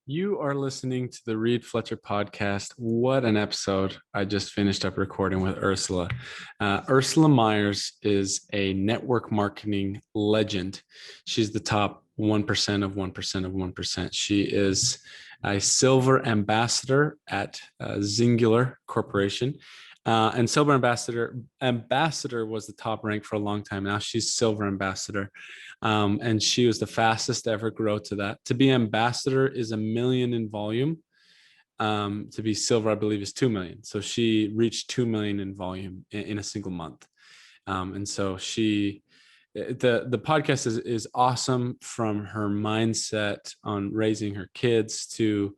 You are listening to the Reed Fletcher podcast. What an episode I just finished up recording with Ursula. Ursula Myers is a network marketing legend. She's the top 1% of 1% of 1%. She is a silver ambassador at Singular Corporation. And silver ambassador was the top rank for a long time. Now she's silver ambassador. And she was the fastest to ever grow to that. To be ambassador is 1 million in volume. To be silver, I believe, is 2 million. So she reached 2 million in volume in a single month. And so the podcast is awesome, from her mindset on raising her kids to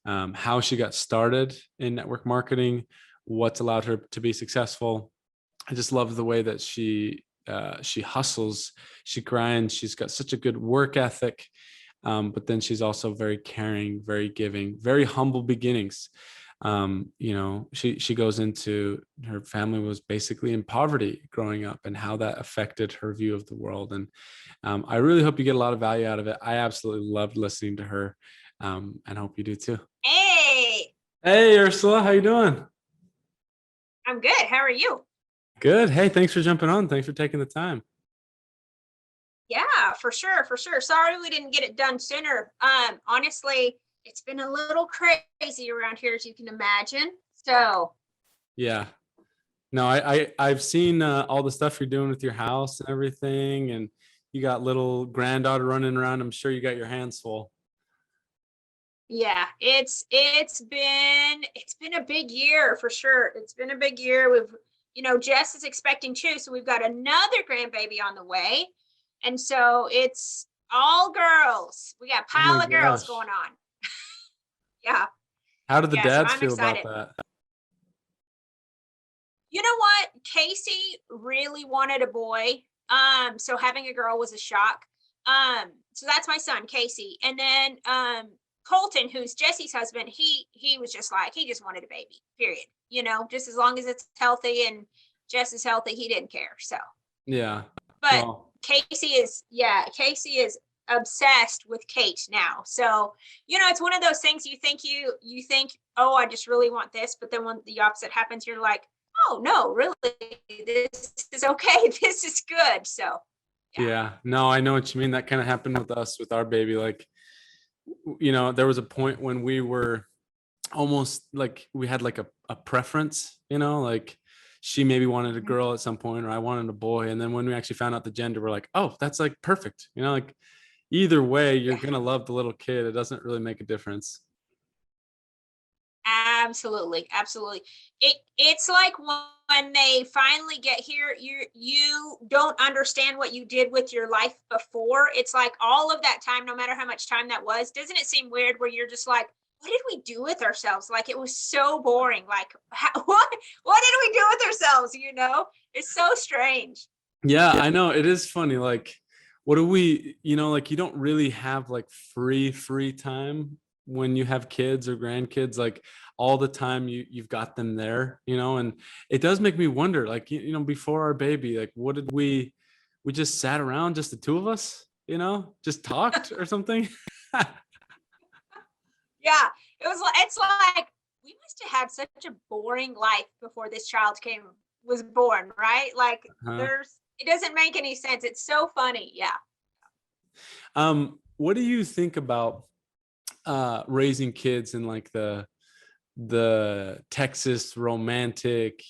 how she got started in network marketing, what's allowed her to be successful. I just love the way that she hustles, she grinds, she's got such a good work ethic, but then she's also very caring, very giving, very humble beginnings. She goes into, her family was basically in poverty growing up, and how that affected her view of the world. And I really hope you get a lot of value out of it. I absolutely loved listening to her, and I hope you do too. Hey Ursula, how you doing? I'm good. How are you? Good. Hey, thanks for jumping on. Thanks for taking the time. Yeah, for sure. Sorry we didn't get it done sooner. Honestly, it's been a little crazy around here, as you can imagine. So Yeah. No, I've seen all the stuff you're doing with your house and everything, and you got little granddaughter running around. I'm sure you got your hands full. yeah, it's been a big year for sure. It's been a big year. Jess is expecting too, so we've got another grandbaby on the way. And so it's all girls. We got a pile of girls going on. Yeah. How did the dads so I'm feel excited about that? You know what? Casey really wanted a boy. So having a girl was a shock. So that's my son, Casey. And then Colton, who's Jesse's husband, he was just like, he just wanted a baby, period. Just as long as it's healthy and Jess is healthy, he didn't care. So Yeah. but Well, Casey is obsessed with Kate now. So, it's one of those things you think, oh, I just really want this. But then when the opposite happens, you're like, oh no, really, this is okay. This is good. So yeah. No, I know what you mean. That kind of happened with us, with our baby. Like, there was a point when we were almost like, we had like a preference, like she maybe wanted a girl at some point, or I wanted a boy. And then when we actually found out the gender, we're like, oh, that's like perfect. Like either way, you're going to love the little kid. It doesn't really make a difference. Absolutely. It's like when they finally get here, you don't understand what you did with your life before. It's like all of that time, no matter how much time that was, doesn't it seem weird where you're just like, what did we do with ourselves? Like, it was so boring. Like, what did we do with ourselves? It's so strange. Yeah, I know. It is funny. Like, what do we, like, you don't really have like free time when you have kids or grandkids. Like, all the time you've got them there, and it does make me wonder, like, before our baby, like, what did we just sat around, just the two of us, just talked or something. Yeah, it's like we must have had such a boring life before this child was born, right? Like, it doesn't make any sense. It's so funny. Yeah. What do you think about raising kids in like the Texas romantic,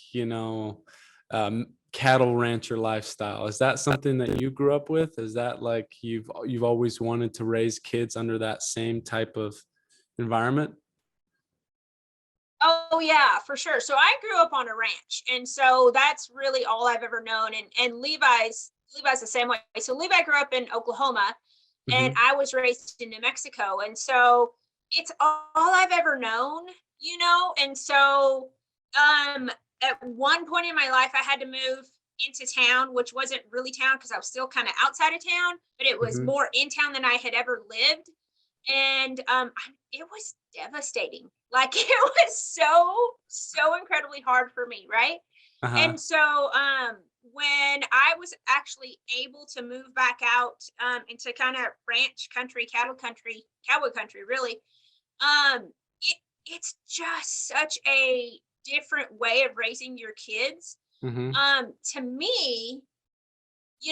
cattle rancher lifestyle? Is that something that you grew up with? Is that like you've always wanted to raise kids under that same type of environment? Oh yeah, for sure. So I grew up on a ranch, and so that's really all I've ever known. And Levi's the same way. So Levi grew up in Oklahoma, and I was raised in New Mexico, and so it's all I've ever known, And so at one point in my life, I had to move into town, which wasn't really town because I was still kind of outside of town, but it was more in town than I had ever lived. And it was devastating. Like, it was so incredibly hard for me, right? And so when I was actually able to move back out into kind of ranch country, cowboy country, really, it it's just such a different way of raising your kids. Mm-hmm. To me,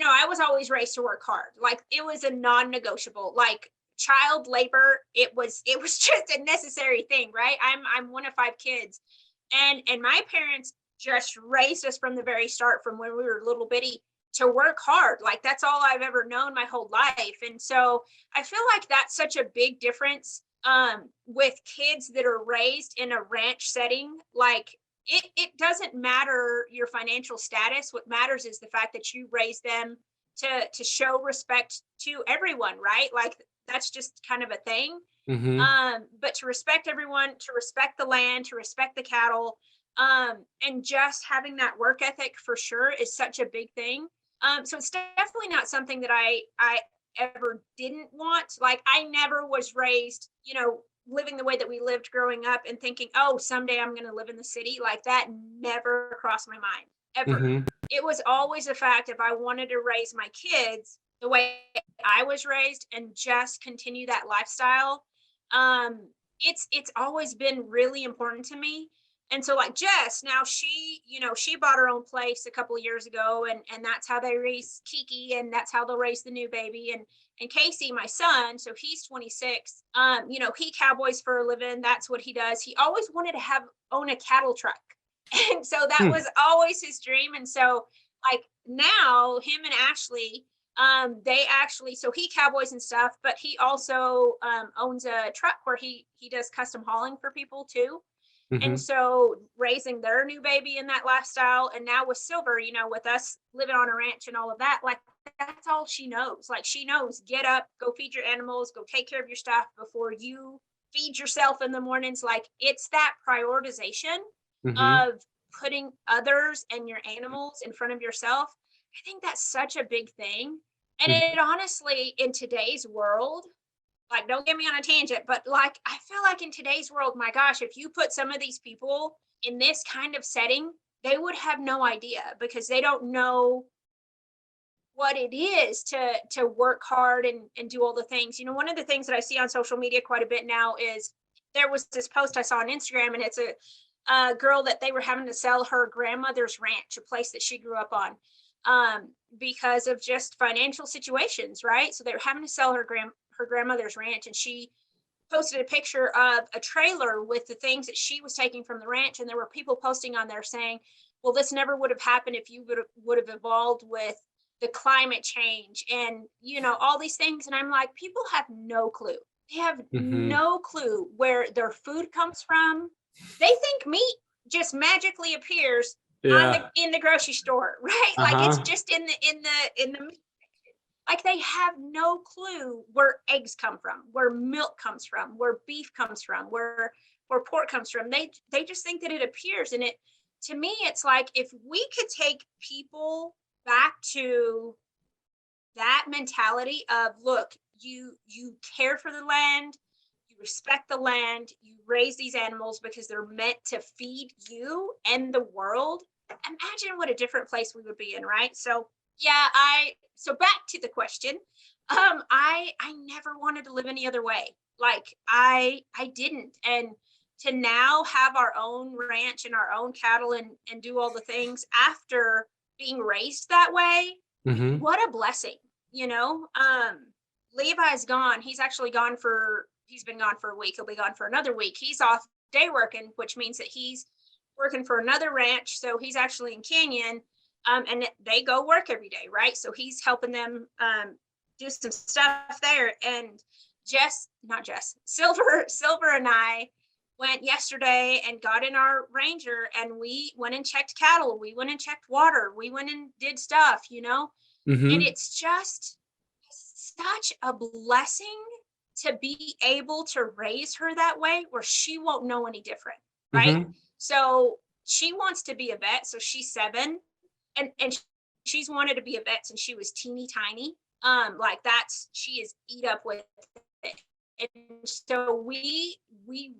I was always raised to work hard. Like it was a non-negotiable. Like child labor, it was just a necessary thing, right? I'm one of 5 kids. And my parents just raised us from the very start, from when we were little bitty, to work hard. Like that's all I've ever known my whole life. And so I feel like that's such a big difference with kids that are raised in a ranch setting. Like it doesn't matter your financial status. What matters is the fact that you raise them to show respect to everyone, right? Like that's just kind of a thing. Mm-hmm. But to respect everyone, to respect the land, to respect the cattle, and just having that work ethic for sure is such a big thing. So it's definitely not something that I ever didn't want. Like I never was raised, living the way that we lived growing up and thinking, oh, someday I'm going to live in the city. Like that never crossed my mind ever. Mm-hmm. It was always a fact if I wanted to raise my kids the way I was raised and just continue that lifestyle. It's always been really important to me. And so like Jess, now she bought her own place a couple of years ago, and that's how they raise Kiki, and that's how they'll raise the new baby. And Casey, my son, so he's 26. He cowboys for a living. That's what he does. He always wanted to own a cattle truck. And so that was always his dream. And so like now him and Ashley, they actually, so he cowboys and stuff, but he also owns a truck where he does custom hauling for people too. And Mm-hmm. so raising their new baby in that lifestyle, and now with Silver, with us living on a ranch and all of that, like that's all she knows. Like she knows, get up, go feed your animals, go take care of your stuff before you feed yourself in the mornings. Like it's that prioritization Mm-hmm. of putting others and your animals in front of yourself. I think that's such a big thing. And it honestly, in today's world, like don't get me on a tangent, but like I feel like in today's world, my gosh, if you put some of these people in this kind of setting, they would have no idea because they don't know what it is to work hard and do all the things. One of the things that I see on social media quite a bit now is there was this post I saw on Instagram, and it's a girl that they were having to sell her grandmother's ranch, a place that she grew up on, because of just financial situations, right? So they were having to sell her grandmother's ranch, and she posted a picture of a trailer with the things that she was taking from the ranch, and there were people posting on there saying, well, this never would have happened if you would have evolved with the climate change and all these things. And I'm like, people have no clue. They have Mm-hmm. no clue where their food comes from. They think meat just magically appears Yeah. in the grocery store, right? Like it's Uh-huh. just in the like they have no clue where eggs come from, where milk comes from, where beef comes from, where pork comes from. They just think that it appears. And it, to me, it's like if we could take people back to that mentality of, look, you care for the land, you respect the land, you raise these animals because they're meant to feed you and the world. Imagine what a different place we would be in, right? So yeah, so back to the question. I never wanted to live any other way. Like I didn't. And to now have our own ranch and our own cattle and do all the things after being raised that way, Mm-hmm. what a blessing, Levi's gone. He's been gone for a week. He'll be gone for another week. He's off day working, which means that he's working for another ranch. So he's actually in Canyon. And they go work every day, right? So he's helping them do some stuff there. And Silver and I went yesterday and got in our Ranger, and we went and checked cattle. We went and checked water. We went and did stuff, and Mm-hmm. it's just such a blessing to be able to raise her that way where she won't know any different, right? Mm-hmm. So she wants to be a vet. So she's 7, and she's wanted to be a vet since she was teeny tiny. Like she is eat up with it. And so we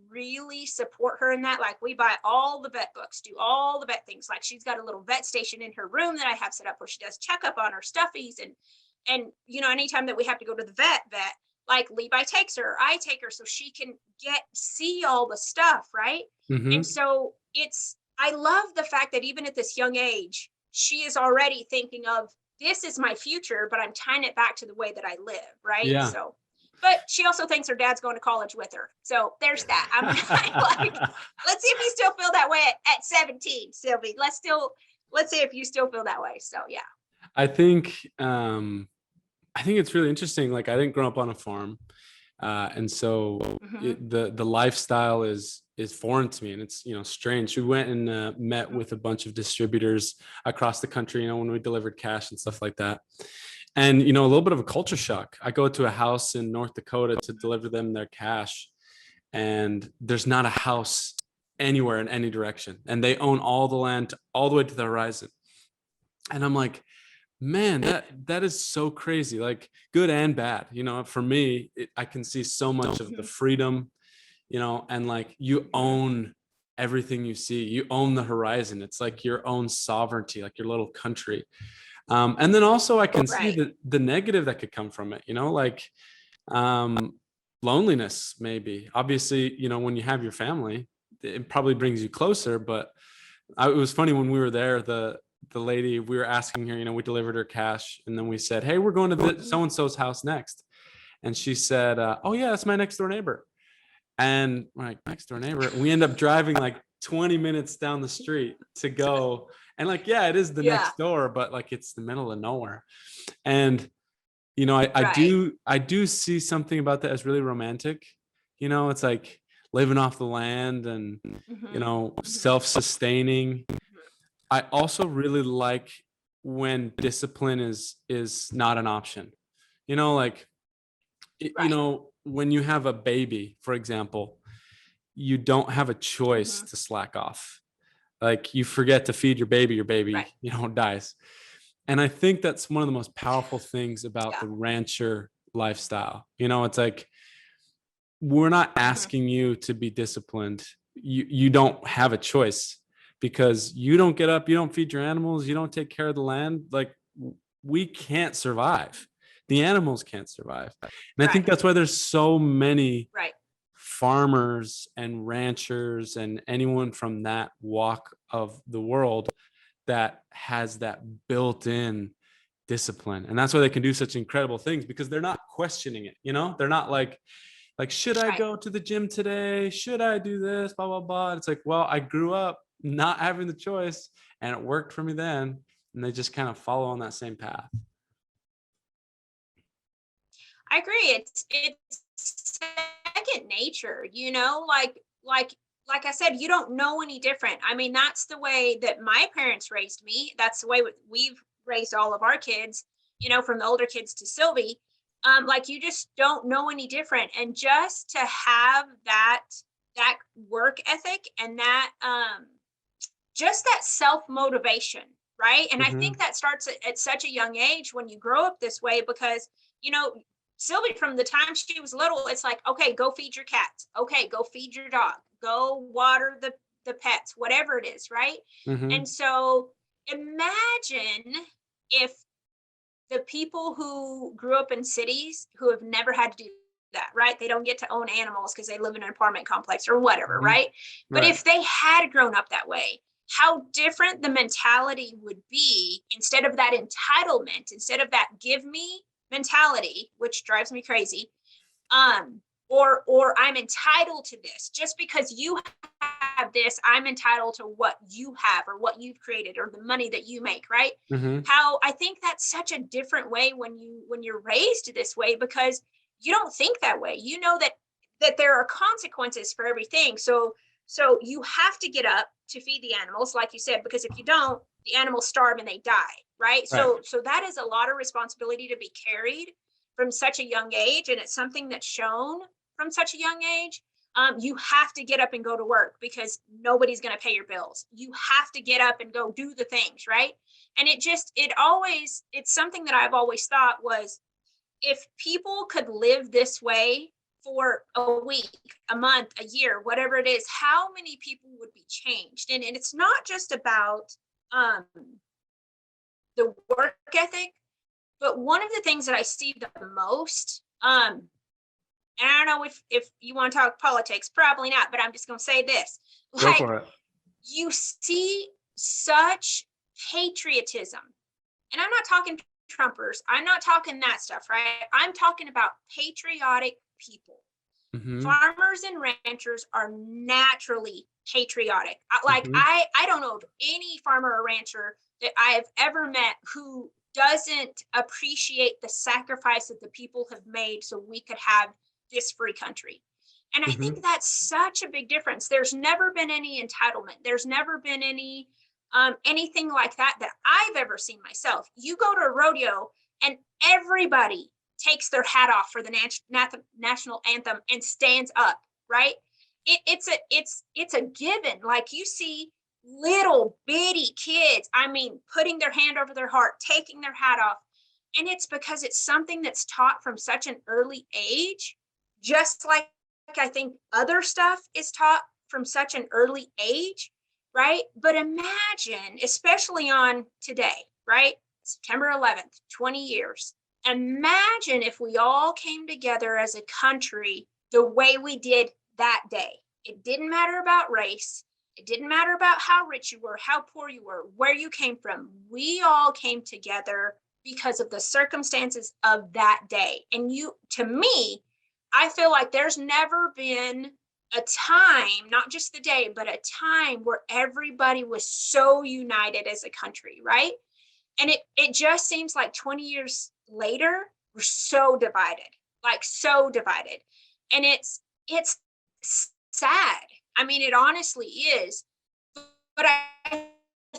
really support her in that. Like we buy all the vet books, do all the vet things. Like she's got a little vet station in her room that I have set up where she does checkup on her stuffies, and anytime that we have to go to the vet, like Levi takes her, I take her, so she can see all the stuff, right? Mm-hmm. And so I love the fact that even at this young age, she is already thinking of, this is my future, but I'm tying it back to the way that I live, right? Yeah. So, but she also thinks her dad's going to college with her. So there's that. I'm like, let's see if you still feel that way at 17, Sylvie. Let's see if you still feel that way. So yeah. I think it's really interesting. Like, I didn't grow up on a farm, and so the lifestyle is foreign to me, and it's, strange. We went and met with a bunch of distributors across the country, when we delivered cash and stuff like that. And a little bit of a culture shock. I go to a house in North Dakota to deliver them their cash, and there's not a house anywhere in any direction, and they own all the land all the way to the horizon. And I'm like, man, that is so crazy, like good and bad. For me, I can see so much of the freedom, and like you own everything you see. You own the horizon. It's like your own sovereignty, like your little country. And then also I can see the negative that could come from it, like loneliness, maybe. Obviously, when you have your family, it probably brings you closer. But it was funny when we were there, the lady, we were asking her, we delivered her cash, and then we said, hey, we're going to so-and-so's house next. And she said, oh yeah, that's my next door neighbor. And we're like, next door neighbor? We end up driving like 20 minutes down the street to go. And like, yeah, it is the next door, but like it's the middle of nowhere. And I do see something about that as really romantic. It's like living off the land and self-sustaining. I also really like when discipline is not an option. Like, when you have a baby, for example, you don't have a choice to slack off. Like, you forget to feed your baby, dies. And I think that's one of the most powerful things about the rancher lifestyle. It's like, we're not asking you to be disciplined. You don't have a choice, because you don't get up, you don't feed your animals, you don't take care of the land. Like, we can't survive. The animals can't survive. And I think that's why there's so many farmers and ranchers and anyone from that walk of the world that has that built-in discipline. And that's why they can do such incredible things, because they're not questioning it. They're not like, should I go to the gym today? Should I do this? Blah, blah, blah. It's like, well, I grew up not having the choice, and it worked for me then. And they just kind of follow on that same path. I agree. It's second nature, like I said, you don't know any different. I mean, that's the way that my parents raised me. That's the way we've raised all of our kids, from the older kids to Sylvie. Like, you just don't know any different. And just to have that work ethic and that just that self-motivation, right? And I think that starts at such a young age when you grow up this way, because Sylvie, from the time she was little, it's like, okay, go feed your cats. Okay, go feed your dog. Go water the pets, whatever it is, right? And so imagine if the people who grew up in cities who have never had to do that, right? They don't get to own animals because they live in an apartment complex or whatever, right? But if they had grown up that way, how different the mentality would be. Instead of that entitlement, instead of that give me mentality, which drives me crazy, or I'm entitled to this just because you have this, I'm entitled to what you have or what you've created or the money that you make, right? How I think that's such a different way when you're raised this way, because you don't think that way. That there are consequences for everything. So you have to get up to feed the animals, like you said, because if you don't, the animals starve and they die, right? So that is a lot of responsibility to be carried from such a young age, and it's something that's shown from such a young age. You have to get up and go to work because nobody's going to pay your bills. You have to get up and go do the things, right? And it's something that I've always thought was, if people could live this way for a week, a month, a year, whatever it is, how many people would be changed? And it's not just about the work ethic, but one of the things that I see the most and I don't know if you want to talk politics, probably not, but I'm just going to say this. Go Like, for it. you see such patriotism, and I'm not talking Trumpers. I'm not talking that stuff, right? I'm talking about patriotic people. Mm-hmm. Farmers and ranchers are naturally patriotic. Mm-hmm. I don't know of any farmer or rancher that I have ever met who doesn't appreciate the sacrifice that the people have made so we could have this free country. And I Mm-hmm. think that's such a big difference. There's never been any entitlement. There's never been anything like that I've ever seen myself. You go to a rodeo and everybody takes their hat off for the national anthem and stands up, right? It's a given. Like, you see little bitty kids, I mean, putting their hand over their heart, taking their hat off. And it's because it's something that's taught from such an early age, just like I think other stuff is taught from such an early age, right? But imagine, especially on today, right? September 11th, 20 years. Imagine if we all came together as a country the way we did that day. It didn't matter about race. It didn't matter about how rich you were, how poor you were, where you came from. We all came together because of the circumstances of that day. And to me, I feel like there's never been a time, not just the day, but a time where everybody was so united as a country, right? And it just seems like 20 years later, we're so divided, like so divided. And it's sad. I mean, it honestly is. But I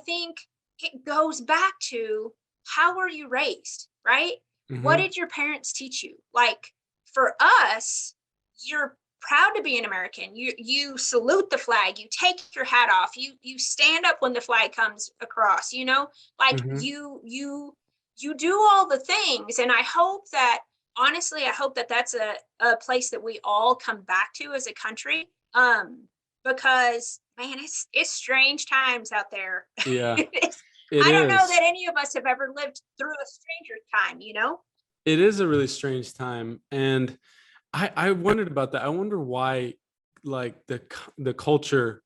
think it goes back to, how were you raised, right? What Mm-hmm. did your parents teach you? Like, for us, you're proud to be an American. You salute the flag, you take your hat off, you stand up when the flag comes across, like Mm-hmm. you do all the things. And I hope that, honestly, I hope that that's a place that we all come back to as a country. Because, man, it's strange times out there. Yeah, It's, it I don't know is. that any of us have ever lived through a stranger time. It is a really strange time, and I wondered about that. I wonder why, like the culture,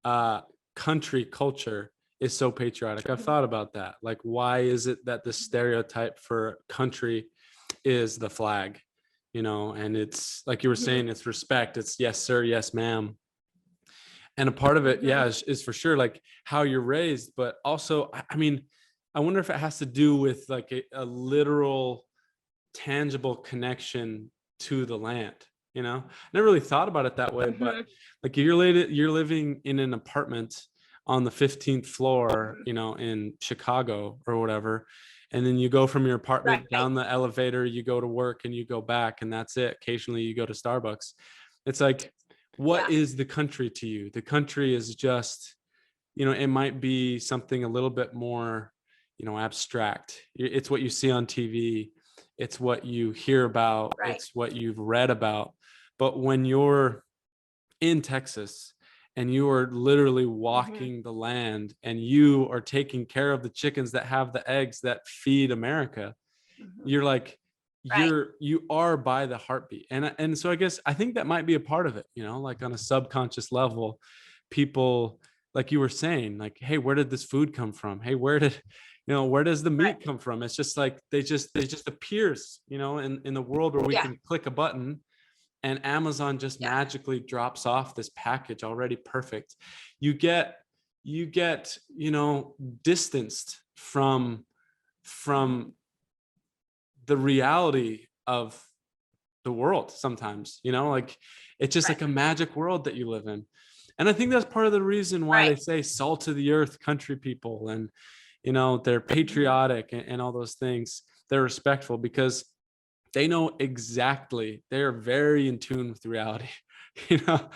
uh, country culture is so patriotic. I've Mhm. thought about that. Like, why is it that the stereotype for country is the flag? And it's like you were Mhm. saying, it's respect. It's yes, sir, yes, ma'am. And a part of it, yeah, Mhm. is for sure like how you're raised, but also, I mean, I wonder if it has to do with like a literal tangible connection to the land. Never really thought about it that way, but Mhm. like you're living in an apartment on the 15th floor, in Chicago or whatever, and then you go from your apartment Right. down the elevator, you go to work and you go back, and that's it. Occasionally you go to Starbucks. It's like, what Yeah. is the country to you? The country is just, it might be something a little bit more, abstract. It's what you see on TV. It's what you hear about. Right. It's what you've read about. But when you're in Texas and you are literally Mhm. walking the land and you are taking care of the chickens that have the eggs that feed America, Mhm. you're like, Right. you are by the heartbeat. And so I think that might be a part of it, like on a subconscious level. People, like you were saying, like, hey, where did this food come from? Hey, where does the Right. meat come from? It's just like they just appears, in the world where we Yeah. can click a button and Amazon just Yeah. magically drops off this package already perfect. You get distanced from the reality of the world sometimes, like it's just Right. like a magic world that you live in. And I think that's part of the reason why Right. they say salt of the earth country people, and they're Mhm. patriotic and all those things. They're respectful because they know exactly, they're very in tune with reality. you know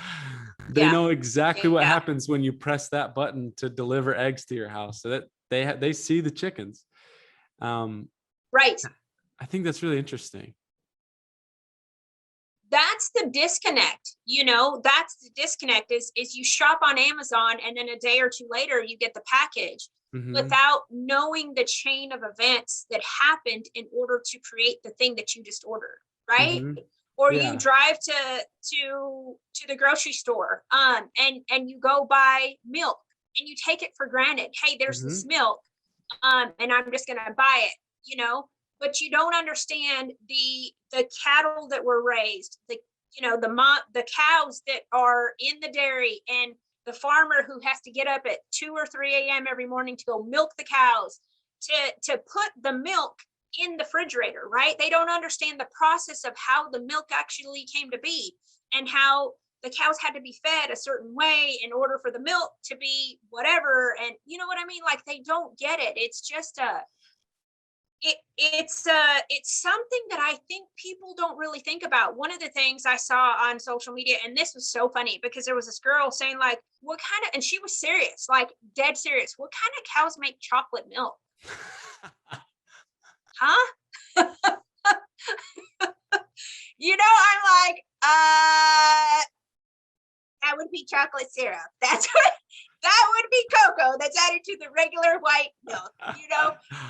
they Yeah. know exactly what Yeah. happens when you press that button to deliver eggs to your house, so that they see the chickens. um Right. I think that's really interesting. That's the disconnect. That's the disconnect is you shop on Amazon and then a day or two later you get the package Mm-hmm. without knowing the chain of events that happened in order to create the thing that you just ordered, right? Mm-hmm. or you Yeah. drive to the grocery store, and you go buy milk and you take it for granted. Hey, there's this milk, and I'm just gonna buy it, but you don't understand the cattle that were raised, the cows that are in the dairy, and the farmer who has to get up at 2 or 3 a.m. every morning to go milk the cows, to put the milk in the refrigerator, right? They don't understand the process of how the milk actually came to be, and how the cows had to be fed a certain way in order for the milk to be whatever. And you know what I mean? Like, they don't get it. It's just it's something that I think people don't really think about. One of the things I saw on social media, and this was so funny, because there was this girl saying, like, what kind of, and she was serious, like dead serious, what kind of cows make chocolate milk? Huh? I'm like, that would be chocolate syrup. That would be cocoa that's added to the regular white milk,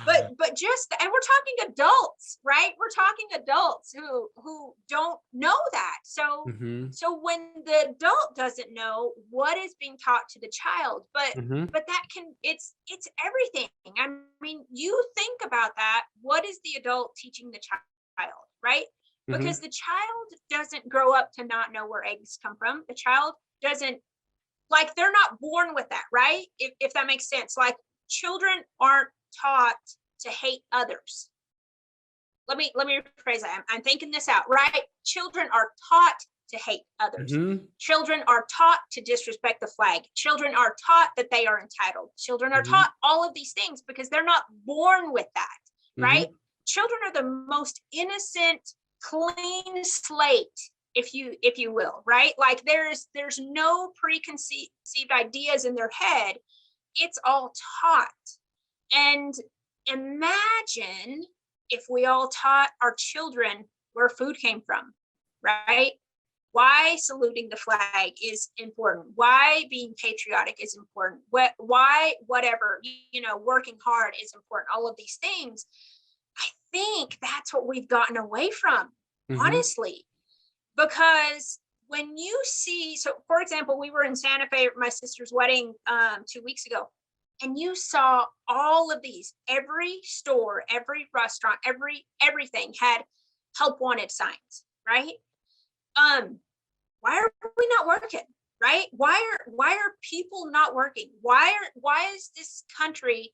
but just, and we're talking adults, right? We're talking adults who don't know that. So so when the adult doesn't know, what is being taught to the child? But that it's everything. I mean, you think about that. What is the adult teaching the child, right? Because the child doesn't grow up to not know where eggs come from. The child doesn't, like, they're not born with that, right? If that makes sense. Like, children aren't taught to hate others. Let me rephrase that. I'm thinking this out, right? Children are taught to hate others. Children are taught to disrespect the flag. Children are taught that they are entitled. Children are taught all of these things because they're not born with that, right? Children are the most innocent, clean slate, if you will, right? Like, there's no preconceived ideas in their head. It's all taught. And imagine if we all taught our children where food came from, right? Why saluting the flag is important, why being patriotic is important, why whatever, working hard is important, all of these things. I think that's what we've gotten away from, honestly, because when you see, so for example, we were in Santa Fe at my sister's wedding 2 weeks ago, and you saw all of these, every store, every restaurant, everything had help wanted signs, right? Why are we not working, right? Why are people not working? Why is this country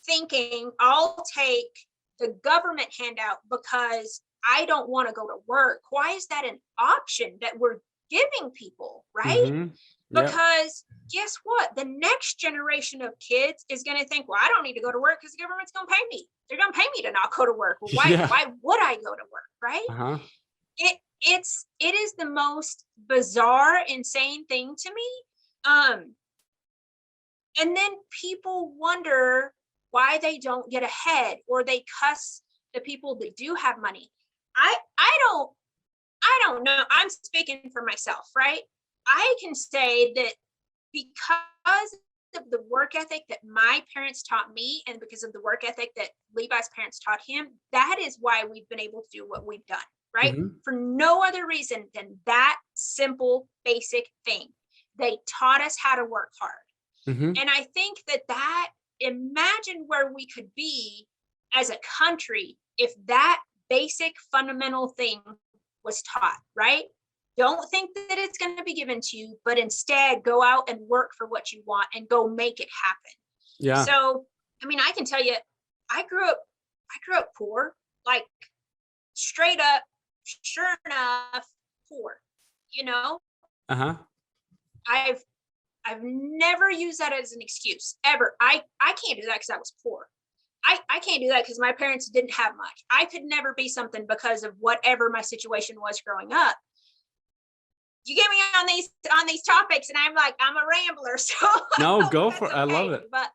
thinking, I'll take the government handout because I don't want to go to work? Why is that an option that we're giving people, right? Because guess what? The next generation of kids is going to think, well, I don't need to go to work because the government's going to pay me. They're going to pay me to not go to work. Well, why would I go to work, right? It is the most bizarre, insane thing to me. And then people wonder why they don't get ahead, or they cuss the people that do have money. I don't know. I'm speaking for myself, right? I can say that because of the work ethic that my parents taught me, and because of the work ethic that Levi's parents taught him, that is why we've been able to do what we've done, right? For no other reason than that simple, basic thing. They taught us how to work hard. And I think that imagine where we could be as a country if that basic fundamental thing was taught, right? Don't think that it's going to be given to you, but instead go out and work for what you want and go make it happen. Yeah. So, I mean, I can tell you, I grew up poor, like straight up, sure enough, poor, I've never used that as an excuse ever. I can't do that because I was poor. I can't do that because my parents didn't have much. I could never be something because of whatever my situation was growing up. You get me on these topics, and I'm like, I'm a rambler. So no, go for it. Okay. I love it. But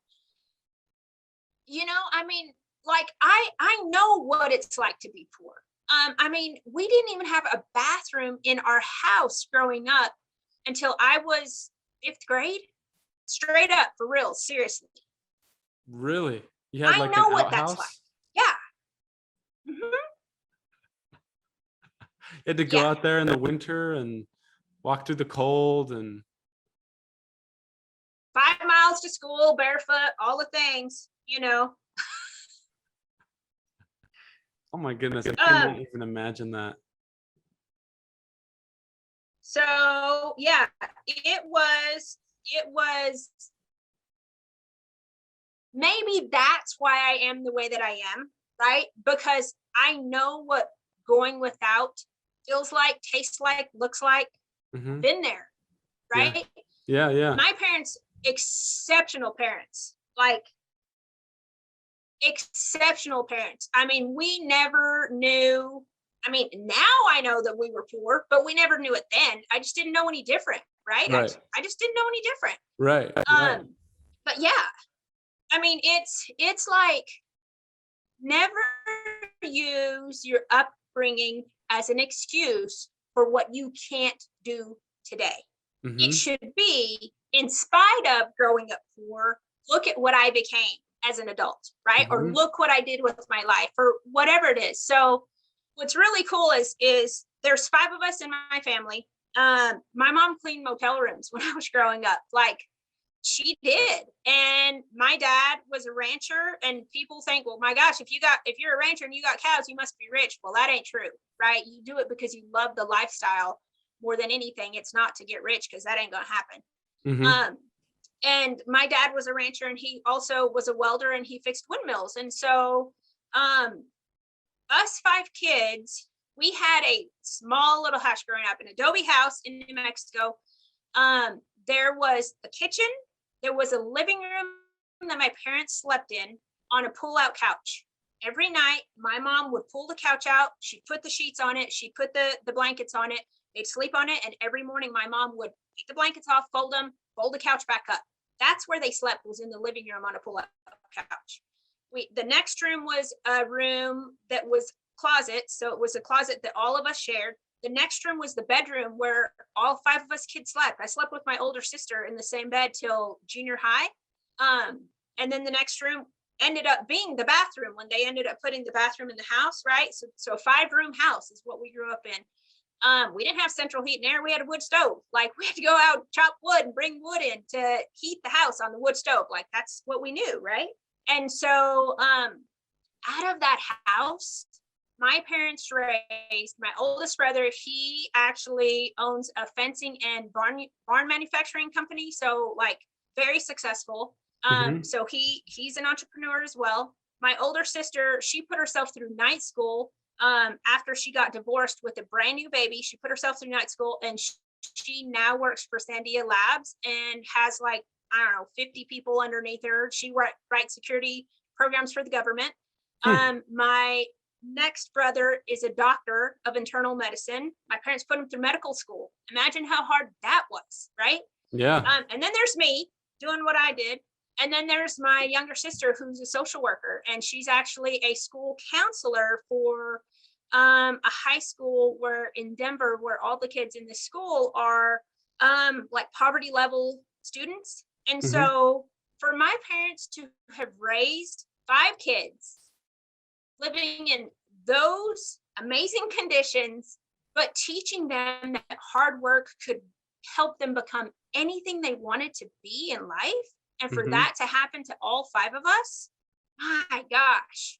I mean, like I know what it's like to be poor. I mean, we didn't even have a bathroom in our house growing up until I was 5th grade. Straight up, for real, seriously. Really? You had like I know an what outhouse? that's like. Yeah. had to go out there in the winter and walk through the cold and 5 miles to school, barefoot, all the things, you know. oh my goodness, I cannot even imagine that. So yeah, it was maybe that's why I am the way that I am, right? Because I know what going without feels like, tastes like, looks like. Mm-hmm. Been there, right? Yeah. My parents, exceptional parents, like exceptional parents. I mean, we never knew. I mean, now I know that we were poor, but we never knew it then. I just didn't know any different, right? I just didn't know any different. Right. But yeah, I mean, it's like never use your upbringing as an excuse for what you can't do today. Mm-hmm. It should be, in spite of growing up poor, look at what I became as an adult, right? Mm-hmm. Or look what I did with my life, or whatever it is. So what's really cool is there's 5 of us in my family. My mom cleaned motel rooms when I was growing up. Like, she did. And my dad was a rancher, and people think, well, my gosh, if you're a rancher and you got cows, you must be rich. Well, that ain't true, right? You do it because you love the lifestyle more than anything. It's not to get rich, because that ain't gonna happen. Mm-hmm. And my dad was a rancher, and he also was a welder, and he fixed windmills. And so us 5 kids, we had a small little house growing up, an adobe house in New Mexico. There was a kitchen, there was a living room that my parents slept in on a pull-out couch. Every night, my mom would pull the couch out, she'd put the sheets on it, she'd put the blankets on it, they'd sleep on it, and every morning my mom would take the blankets off, fold them, fold the couch back up. That's where they slept, was in the living room on a pull-out couch. The next room was a room that was closet, so it was a closet that all of us shared. The next room was the bedroom where all 5 of us kids slept. I slept with my older sister in the same bed till junior high. And then the next room ended up being the bathroom when they ended up putting the bathroom in the house, right? So a 5-room house is what we grew up in. We didn't have central heat and air. We had a wood stove. Like, we had to go out, chop wood, and bring wood in to heat the house on the wood stove. Like, that's what we knew, right? And so out of that house, my parents raised my oldest brother. He actually owns a fencing and barn manufacturing company. So, like, very successful. So he's an entrepreneur as well. My older sister, she put herself through night school. After she got divorced with a brand new baby, she put herself through night school, and she now works for Sandia Labs and has, like, I don't know, 50 people underneath her. She writes security programs for the government. My next brother is a doctor of internal medicine. My parents put him through medical school. Imagine how hard that was, right? Yeah. And then there's me doing what I did. And then there's my younger sister, who's a social worker, and she's actually a school counselor for a high school in Denver, where all the kids in the school are like poverty level students. And so for my parents to have raised 5 kids living in those amazing conditions, but teaching them that hard work could help them become anything they wanted to be in life, and for that to happen to all 5 of us, my gosh,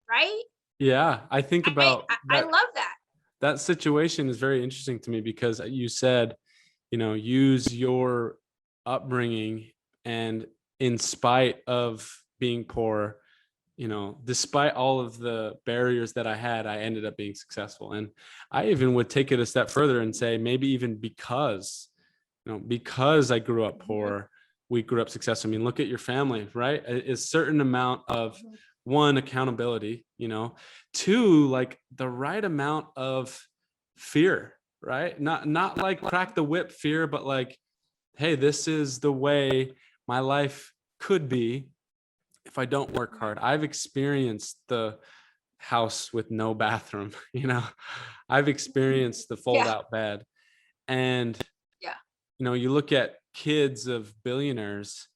right? Yeah, I think about I love that. That situation is very interesting to me, because you said, use your upbringing, and in spite of being poor, despite all of the barriers that I had, I ended up being successful. And I even would take it a step further and say, maybe even because I grew up poor, we grew up successful. I mean, look at your family, right? A certain amount of, 1, accountability, 2, like the right amount of fear, right? Not like crack the whip fear, but like, hey, this is the way my life could be if I don't work hard. I've experienced the house with no bathroom, I've experienced the fold out bed. And, you look at kids of billionaires,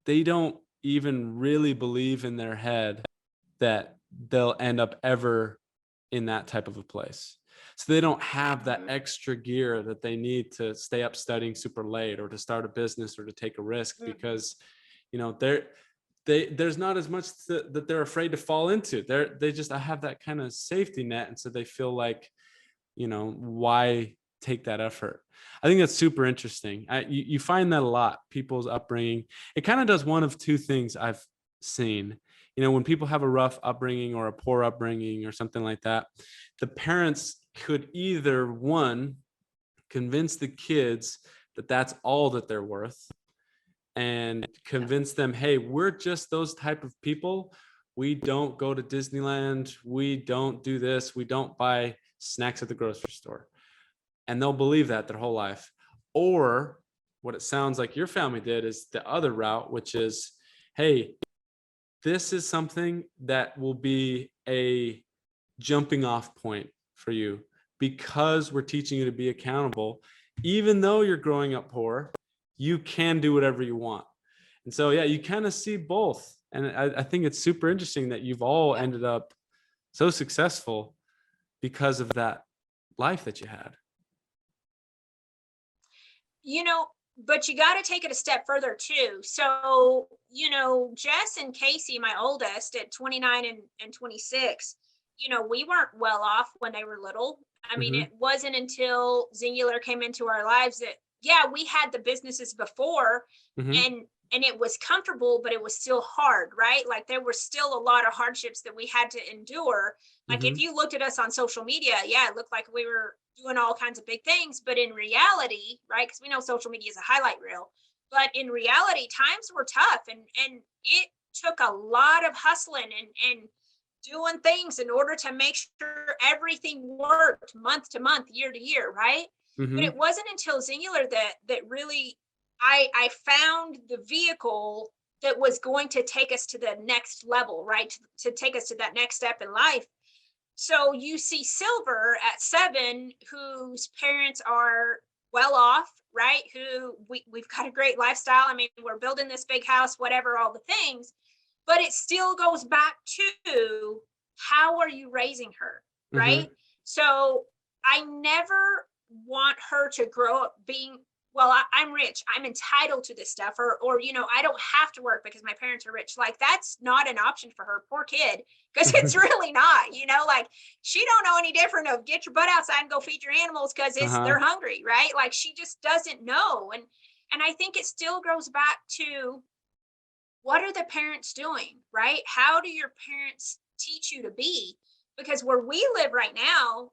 they don't even really believe in their head that they'll end up ever in that type of a place. So they don't have that extra gear that they need to stay up studying super late, or to start a business, or to take a risk, because, you know, there's not as much that they're afraid to fall into. They just have that kind of safety net. And so they feel like, you know, why take that effort? I think that's super interesting. You find that a lot, people's upbringing. It kind of does one of two things I've seen. You know, when people have a rough upbringing or a poor upbringing or something like that, the parents could either, one, convince the kids that that's all that they're worth, and convince them, hey, we're just those type of people. We don't go to Disneyland. We don't do this. We don't buy snacks at the grocery store. And they'll believe that their whole life. Or what it sounds like your family did is the other route, which is, hey, this is something that will be a jumping off point for you, because we're teaching you to be accountable. Even though you're growing up poor, you can do whatever you want. And so, yeah, you kind of see both. And I think it's super interesting that you've all ended up so successful because of that life that you had. You know, but you got to take it a step further too. So, you know, Jess and Casey, my oldest at 29 and 26, you know, we weren't well off when they were little. I mean, it wasn't until Singular came into our lives that, yeah, we had the businesses before, and it was comfortable, but it was still hard, right? Like there were still a lot of hardships that we had to endure. Like if you looked at us on social media, yeah, it looked like we were doing all kinds of big things, but in reality, right? Because we know social media is a highlight reel, but in reality, times were tough, and it took a lot of hustling and doing things in order to make sure everything worked month to month, year to year, right? But it wasn't until Singular that really I found the vehicle that was going to take us to the next level, right? To take us to that next step in life. So you see Silver at 7, whose parents are well off, right? Who we've got a great lifestyle. I mean, we're building this big house, whatever, all the things, but it still goes back to how are you raising her, right? So I never want her to grow up being, well, I'm rich, I'm entitled to this stuff, or you know, I don't have to work because my parents are rich. Like that's not an option for her, poor kid, because it's really not. You know, like she don't know any different of get your butt outside and go feed your animals because they're hungry, right? Like she just doesn't know. And I think it still goes back to, what are the parents doing, right? How do your parents teach you to be? Because where we live right now,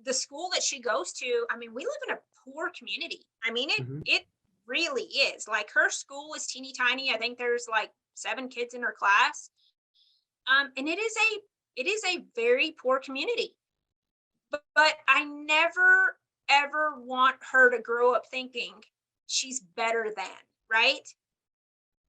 the school that she goes to, I mean, we live in a poor community. I mean, it really is. Like her school is teeny tiny. I think there's like 7 kids in her class. And it is a very poor community. But I never ever want her to grow up thinking she's better than, right?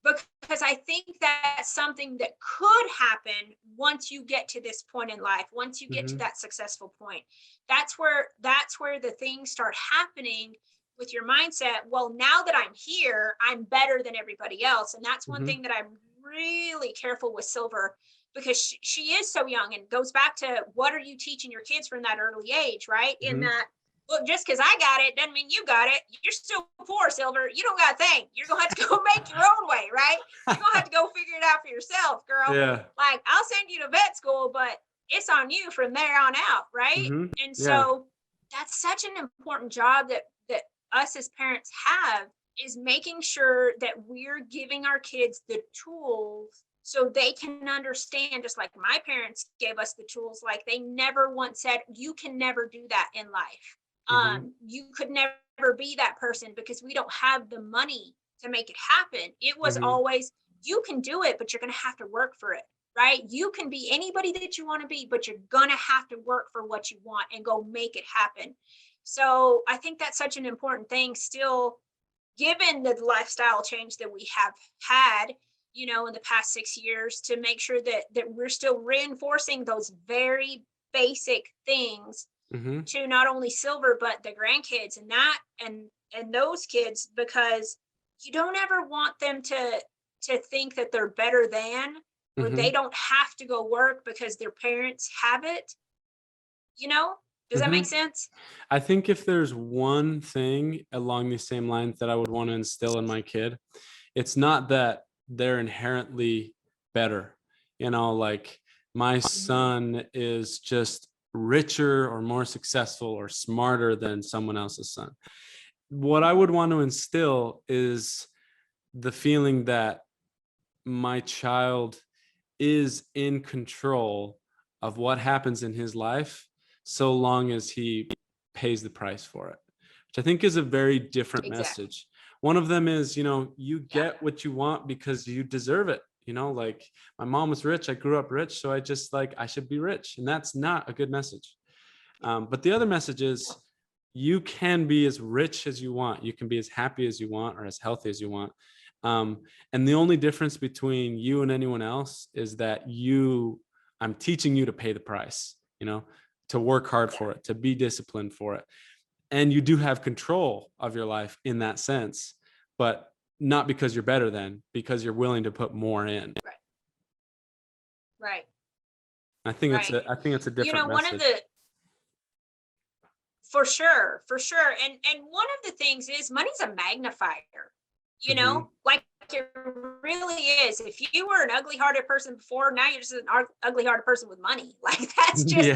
Because I think that's something that could happen once you get to this point in life, once you get to that successful point. That's where the things start happening with your mindset. Well, now that I'm here, I'm better than everybody else. And that's one thing that I'm really careful with Silver, because she is so young, and goes back to, what are you teaching your kids from that early age, right? In that, look, just because I got it doesn't mean you got it. You're still poor, Silver. You don't got a thing. You're going to have to go make your own way, right? You're going to have to go figure it out for yourself, girl. Yeah. Like, I'll send you to vet school, but it's on you from there on out, right? And so that's such an important job that us as parents have, is making sure that we're giving our kids the tools so they can understand, just like my parents gave us the tools. Like they never once said, you can never do that in life. You could never be that person because we don't have the money to make it happen. It was always, you can do it, but you're going to have to work for it, right? You can be anybody that you want to be, but you're going to have to work for what you want and go make it happen. So I think that's such an important thing still, given the lifestyle change that we have had, you know, in the past 6 years, to make sure that we're still reinforcing those very basic things to not only Silver, but the grandkids and that, and those kids, because you don't ever want them to think that they're better than, or they don't have to go work because their parents have it, you know? Does that make sense? I think if there's one thing along these same lines that I would want to instill in my kid, it's not that they're inherently better. Like my son is just richer or more successful or smarter than someone else's son. What I would want to instill is the feeling that my child is in control of what happens in his life so long as he pays the price for it, which I think is a very different message. One of them is, you get what you want because you deserve it. Like my mom was rich. I grew up rich. So I just I should be rich. And that's not a good message. But the other message is you can be as rich as you want. You can be as happy as you want or as healthy as you want. And the only difference between you and anyone else is that I'm teaching you to pay the price, to work hard for it, to be disciplined for it. And you do have control of your life in that sense, but not because you're better than, because you're willing to put more in. Right. I think it's a different one message. of the, for sure. And one of the things is money's a magnifier, like it really is. If you were an ugly-hearted person before, now you're just an ugly-hearted person with money. Like that's just,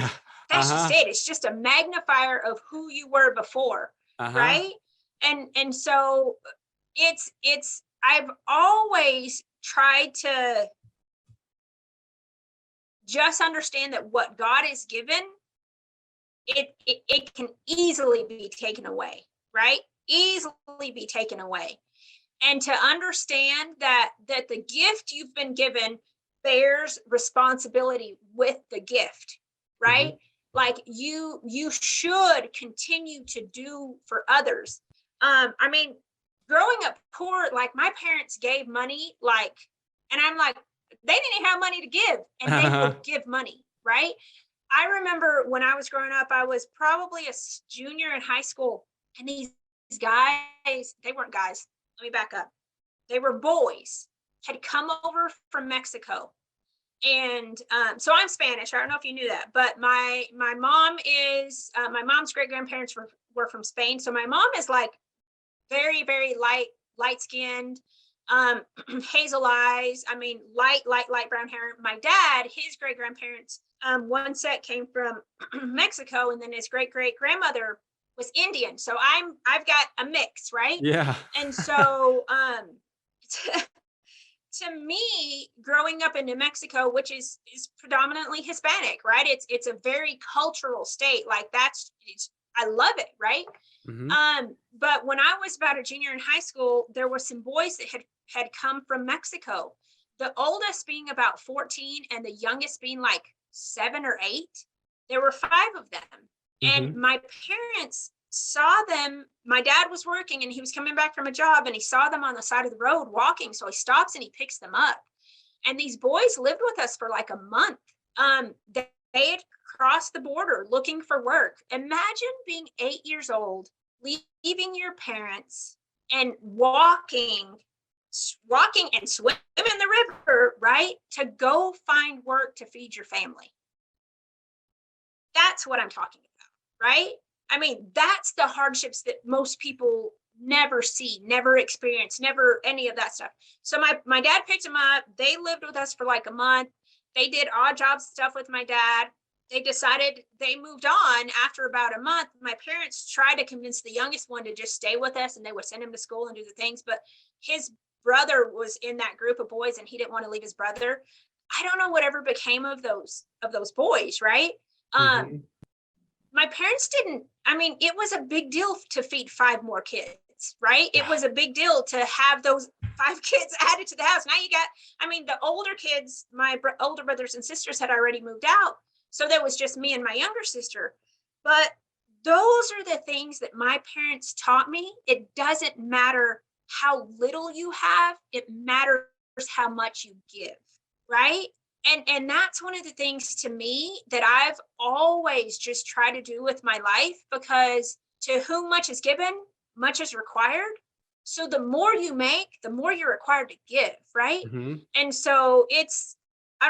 that's just it. It's just a magnifier of who you were before. Right. And so I've always tried to just understand that what God has given, it can easily be taken away, right? Easily be taken away. And to understand that the gift you've been given bears responsibility with the gift, right? Like you should continue to do for others. Growing up poor, like my parents gave money, and I'm like, they didn't have money to give, and they would give money, right? I remember when I was growing up, I was probably a junior in high school, and these guys, they weren't guys. Let me back up. They were boys, had come over from Mexico. And so I'm Spanish. I don't know if you knew that, but my mom's great grandparents were from Spain. So my mom is like very, very light skinned, hazel eyes. Light brown hair. My dad, his great grandparents, one set came from Mexico, and then his great grandmother was Indian. So I've got a mix, right? Yeah. And so to me, growing up in New Mexico, which is predominantly Hispanic, right? It's a very cultural state. Like I love it, right? But when I was about a junior in high school, there were some boys that had come from Mexico. The oldest being about 14 and the youngest being like 7 or 8. There were 5 of them. And my parents saw them. My dad was working and he was coming back from a job, and he saw them on the side of the road walking. So he stops and he picks them up. And these boys lived with us for like a month. They had crossed the border looking for work. Imagine being 8 years old, leaving your parents and walking and swimming in the river, right? To go find work to feed your family. That's what I'm talking about, right? That's the hardships that most people never see, never experience, never any of that stuff. So my dad picked them up. They lived with us for like a month. They did odd job stuff with my dad. They decided they moved on after about a month. My parents tried to convince the youngest one to just stay with us, and they would send him to school and do the things. But his brother was in that group of boys, and he didn't want to leave his brother. I don't know whatever became of those boys, right? My parents didn't, it was a big deal to feed 5 more kids, right? It was a big deal to have those 5 kids added to the house. Now you got, the older kids, my older brothers and sisters had already moved out. So there was just me and my younger sister. But those are the things that my parents taught me. It doesn't matter how little you have, it matters how much you give, right? And that's one of the things to me that I've always just tried to do with my life, because to whom much is given, much is required. So the more you make, the more you're required to give, right? And so I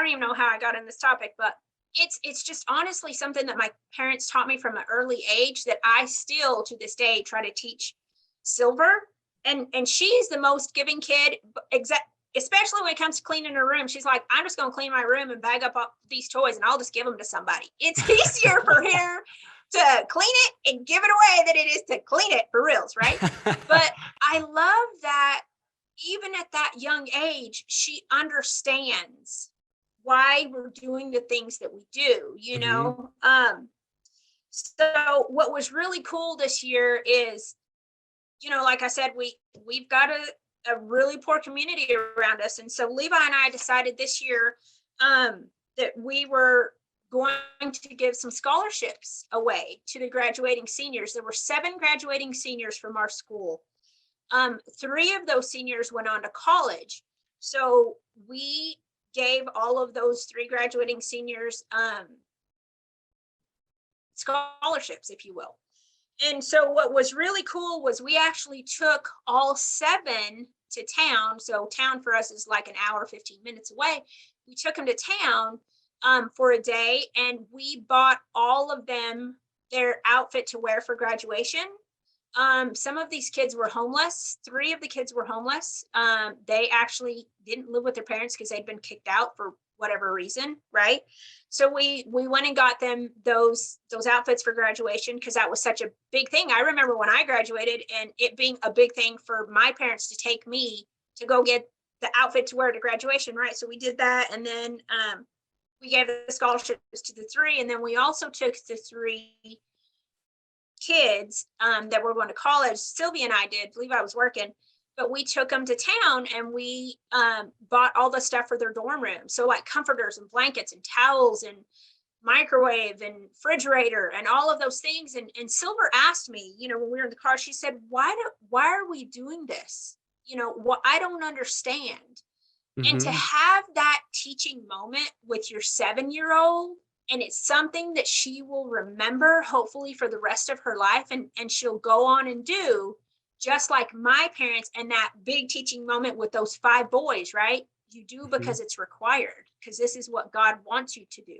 don't even know how I got on this topic, but it's just honestly something that my parents taught me from an early age that I still to this day try to teach Silver. And she's the most giving kid, especially when it comes to cleaning her room. She's like, I'm just going to clean my room and bag up all these toys and I'll just give them to somebody. It's easier for her to clean it and give it away than it is to clean it for reals, right? But I love that even at that young age, she understands why we're doing the things that we do, you know? So what was really cool this year is, you know, like I said, we've got a really poor community around us. And so Levi and I decided this year that we were going to give some scholarships away to the graduating seniors. There were 7 graduating seniors from our school. 3 of those seniors went on to college. So we gave all of those 3 graduating seniors scholarships, if you will. And so what was really cool was we actually took all 7 to town. So town for us is like an hour, 15 minutes away. We took them to town for a day, and we bought all of them their outfit to wear for graduation. Some of these kids were homeless. 3 of the kids were homeless. They actually didn't live with their parents because they'd been kicked out for whatever reason, right? So we went and got them those outfits for graduation because that was such a big thing. I remember when I graduated and it being a big thing for my parents to take me to go get the outfit to wear to graduation, right? So we did that, and then we gave the scholarships to the 3, and then we also took the 3 kids that were going to college. Sylvia and I did. Levi was working, but we took them to town and we bought all the stuff for their dorm room. So like comforters and blankets and towels and microwave and refrigerator and all of those things. And Silver asked me, you know, when we were in the car, she said, why are we doing this? You know, what I don't understand. And to have that teaching moment with your 7-year-old, and it's something that she will remember, hopefully for the rest of her life, and she'll go on and do, just like my parents, and that big teaching moment with those 5 boys, right? You do because it's required, because this is what God wants you to do.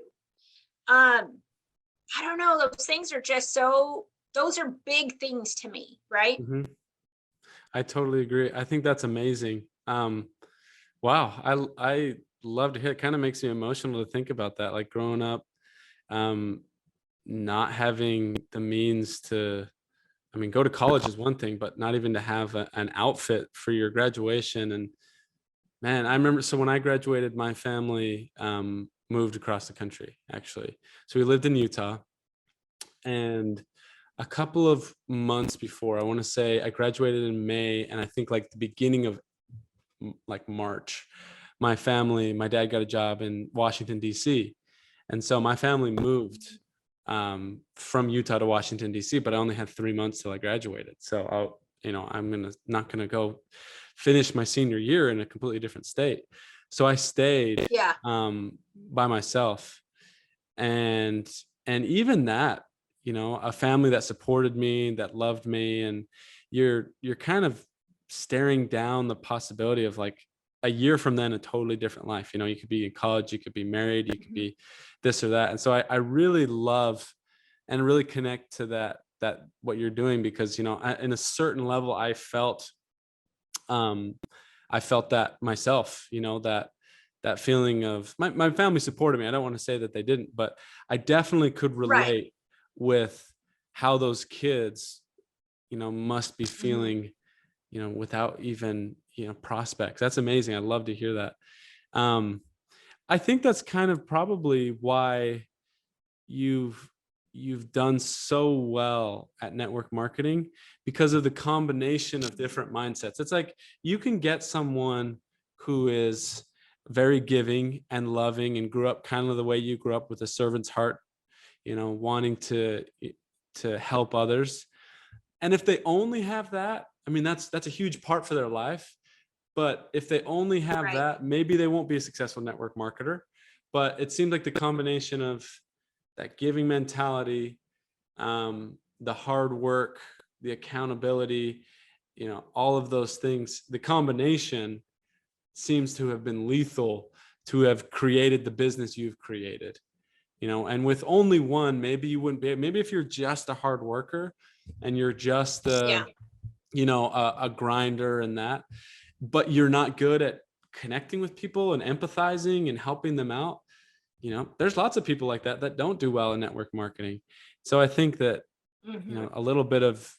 I don't know, those things are just those are big things to me, right? I totally agree. I think that's amazing. Wow. I love to hear it. Kind of makes me emotional to think about that. Like growing up, not having the means to, I mean, go to college is one thing, but not even to have an outfit for your graduation. And man, I remember, so when I graduated, my family moved across the country, actually. So we lived in Utah, and a couple of months before, I want to say I graduated in May, and I think like the beginning of like March, my dad got a job in Washington, D.C. And so my family moved from Utah to Washington, D.C., but I only had 3 months till I graduated. So I'm not gonna go finish my senior year in a completely different state. So I stayed by myself, and even that, you know, a family that supported me, that loved me, and you're kind of staring down the possibility of like a year from then a totally different life. You know, you could be in college, you could be married, you could be this or that. And so I really love and really connect to that what you're doing, because, you know, in a certain level, I felt that myself, you know, that feeling of my family supported me. I don't want to say that they didn't, but I definitely could relate with how those kids, you know, must be feeling, you know, without even, you know, prospects. That's amazing. I love to hear that. I think that's kind of probably why you've done so well at network marketing, because of the combination of different mindsets. It's like you can get someone who is very giving and loving and grew up kind of the way you grew up, with a servant's heart, you know, wanting to help others. And if they only have that, I mean, that's a huge part for their life. But if they only have that, maybe they won't be a successful network marketer. But it seems like the combination of that giving mentality, the hard work, the accountability, you know, all of those things, the combination seems to have been lethal to have created the business you've created. and with only one, maybe you wouldn't be, maybe if you're just a hard worker and you're just a grinder and that, but you're not good at connecting with people and empathizing and helping them out. There's lots of people like that don't do well in network marketing. So I think that, a little bit of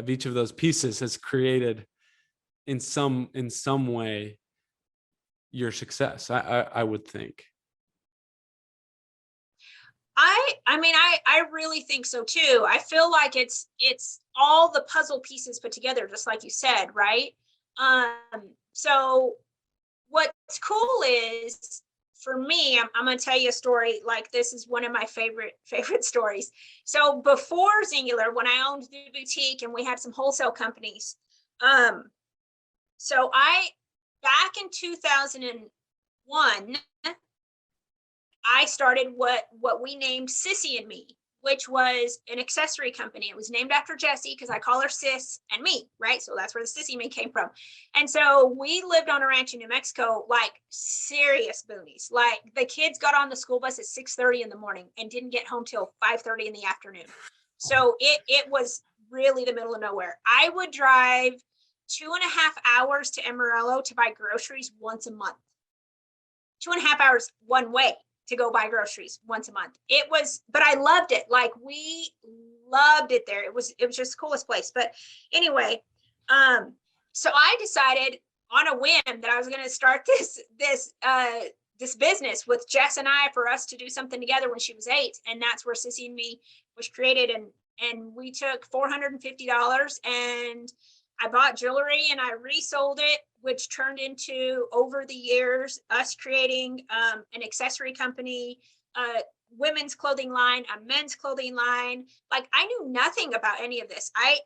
each of those pieces has created in some way your success. I would think. I really think so too. I feel like it's all the puzzle pieces put together, just like you said, right? So what's cool is, for me, I'm going to tell you a story. Like, this is one of my favorite stories. So before Singular, when I owned the boutique and we had some wholesale companies, so back in 2001, I started what we named Sissy and Me, which was an accessory company. It was named after Jessie because I call her Sis and Me, right? So that's where the Sissy Me came from. And so we lived on a ranch in New Mexico, like serious boonies. Like, the kids got on the school bus at 6:30 in the morning and didn't get home till 5:30 in the afternoon. So it was really the middle of nowhere. I would drive 2.5 hours to Amarillo to buy groceries once a month. 2.5 hours one way to go buy groceries once a month. But I loved it. Like, we loved it there. It was just the coolest place. But anyway, so I decided on a whim that I was going to start this business with Jess and I, for us to do something together when she was 8. And that's where Sissy and Me was created. And we took $450 and I bought jewelry and I resold it, which turned into, over the years, us creating an accessory company, a women's clothing line, a men's clothing line. Like, I knew nothing about any of this. I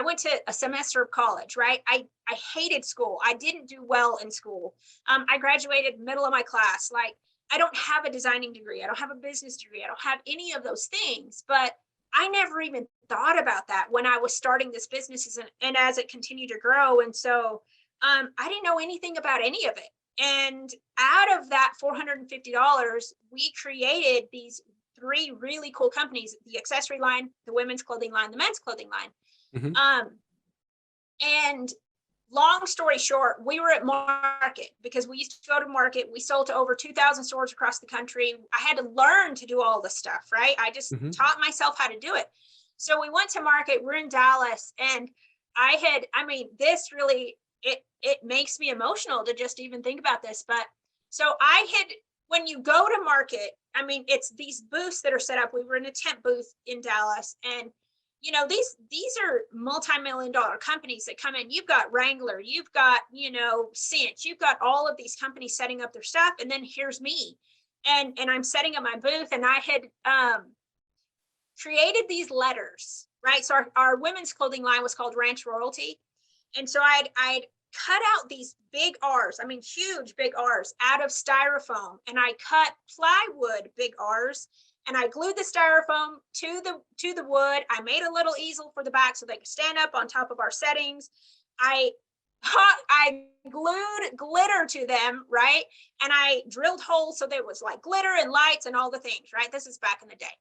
went to a semester of college, right? I hated school. I didn't do well in school. I graduated middle of my class. Like, I don't have a designing degree. I don't have a business degree. I don't have any of those things, but I never even thought about that when I was starting this business and as it continued to grow. And so I didn't know anything about any of it. And out of that $450, we created these 3 really cool companies: the accessory line, the women's clothing line, the men's clothing line. Mm-hmm. And long story short, we were at market because we used to go to market. We sold to over 2,000 stores across the country. I had to learn to do all this stuff, right? I just taught myself how to do it. So we went to market. We're in Dallas, and this really, it makes me emotional to just even think about this. But so when you go to market, it's these booths that are set up. We were in a tent booth in Dallas, and these are multi-million-dollar companies that come in. You've got Wrangler, you've got, Cinch, you've got all of these companies setting up their stuff. And then here's me. And I'm setting up my booth, and I had created these letters, right? So our women's clothing line was called Ranch Royalty. And so I'd cut out these big R's, huge big R's, out of styrofoam. And I cut plywood big R's, and I glued the styrofoam to the wood. I made a little easel for the back so they could stand up on top of our settings. I glued glitter to them, right? And I drilled holes so there was like glitter and lights and all the things, right? This is back in the day.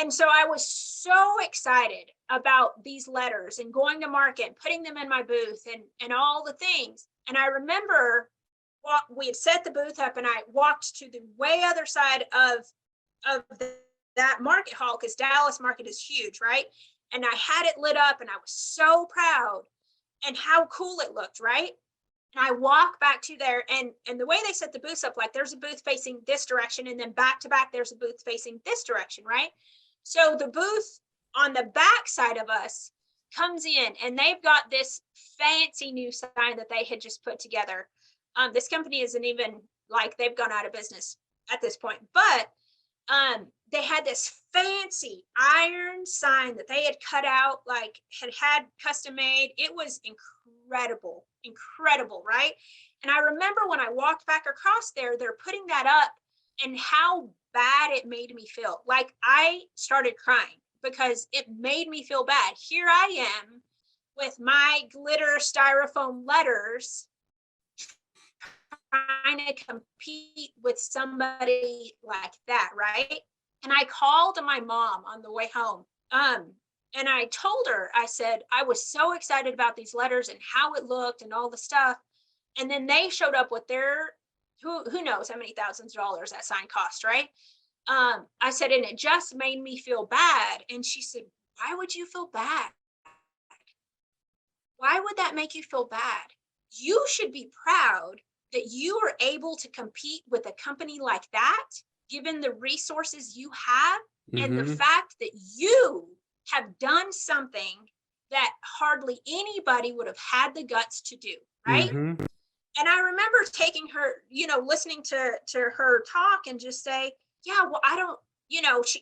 And so I was so excited about these letters and going to market, putting them in my booth and all the things. And I remember we had set the booth up, and I walked to the way other side of that market hall, because Dallas market is huge, right? And I had it lit up, and I was so proud and how cool it looked, right? And I walk back to there, and the way they set the booths up, like, there's a booth facing this direction, and then back to back there's a booth facing this direction, right? So the booth on the back side of us comes in, and they've got this fancy new sign that they had just put together. This company isn't even, like, they've gone out of business at this point, but they had this fancy iron sign that they had cut out, like had custom made. It was incredible, right? And I remember when I walked back across there, they're putting that up, and how bad it made me feel. Like, I started crying because it made me feel bad. Here I am with my glitter styrofoam letters trying to compete with somebody like that, right? And I called my mom on the way home. And I told her, I said, I was so excited about these letters and how it looked and all the stuff. And then they showed up with their, who knows how many thousands of dollars that sign cost, right? I said, and it just made me feel bad. And she said, why would you feel bad? Why would that make you feel bad? You should be proud that you are able to compete with a company like that, given the resources you have and the fact that you have done something that hardly anybody would have had the guts to do, right? And I remember taking her, listening to her talk and just say, yeah, well, I don't,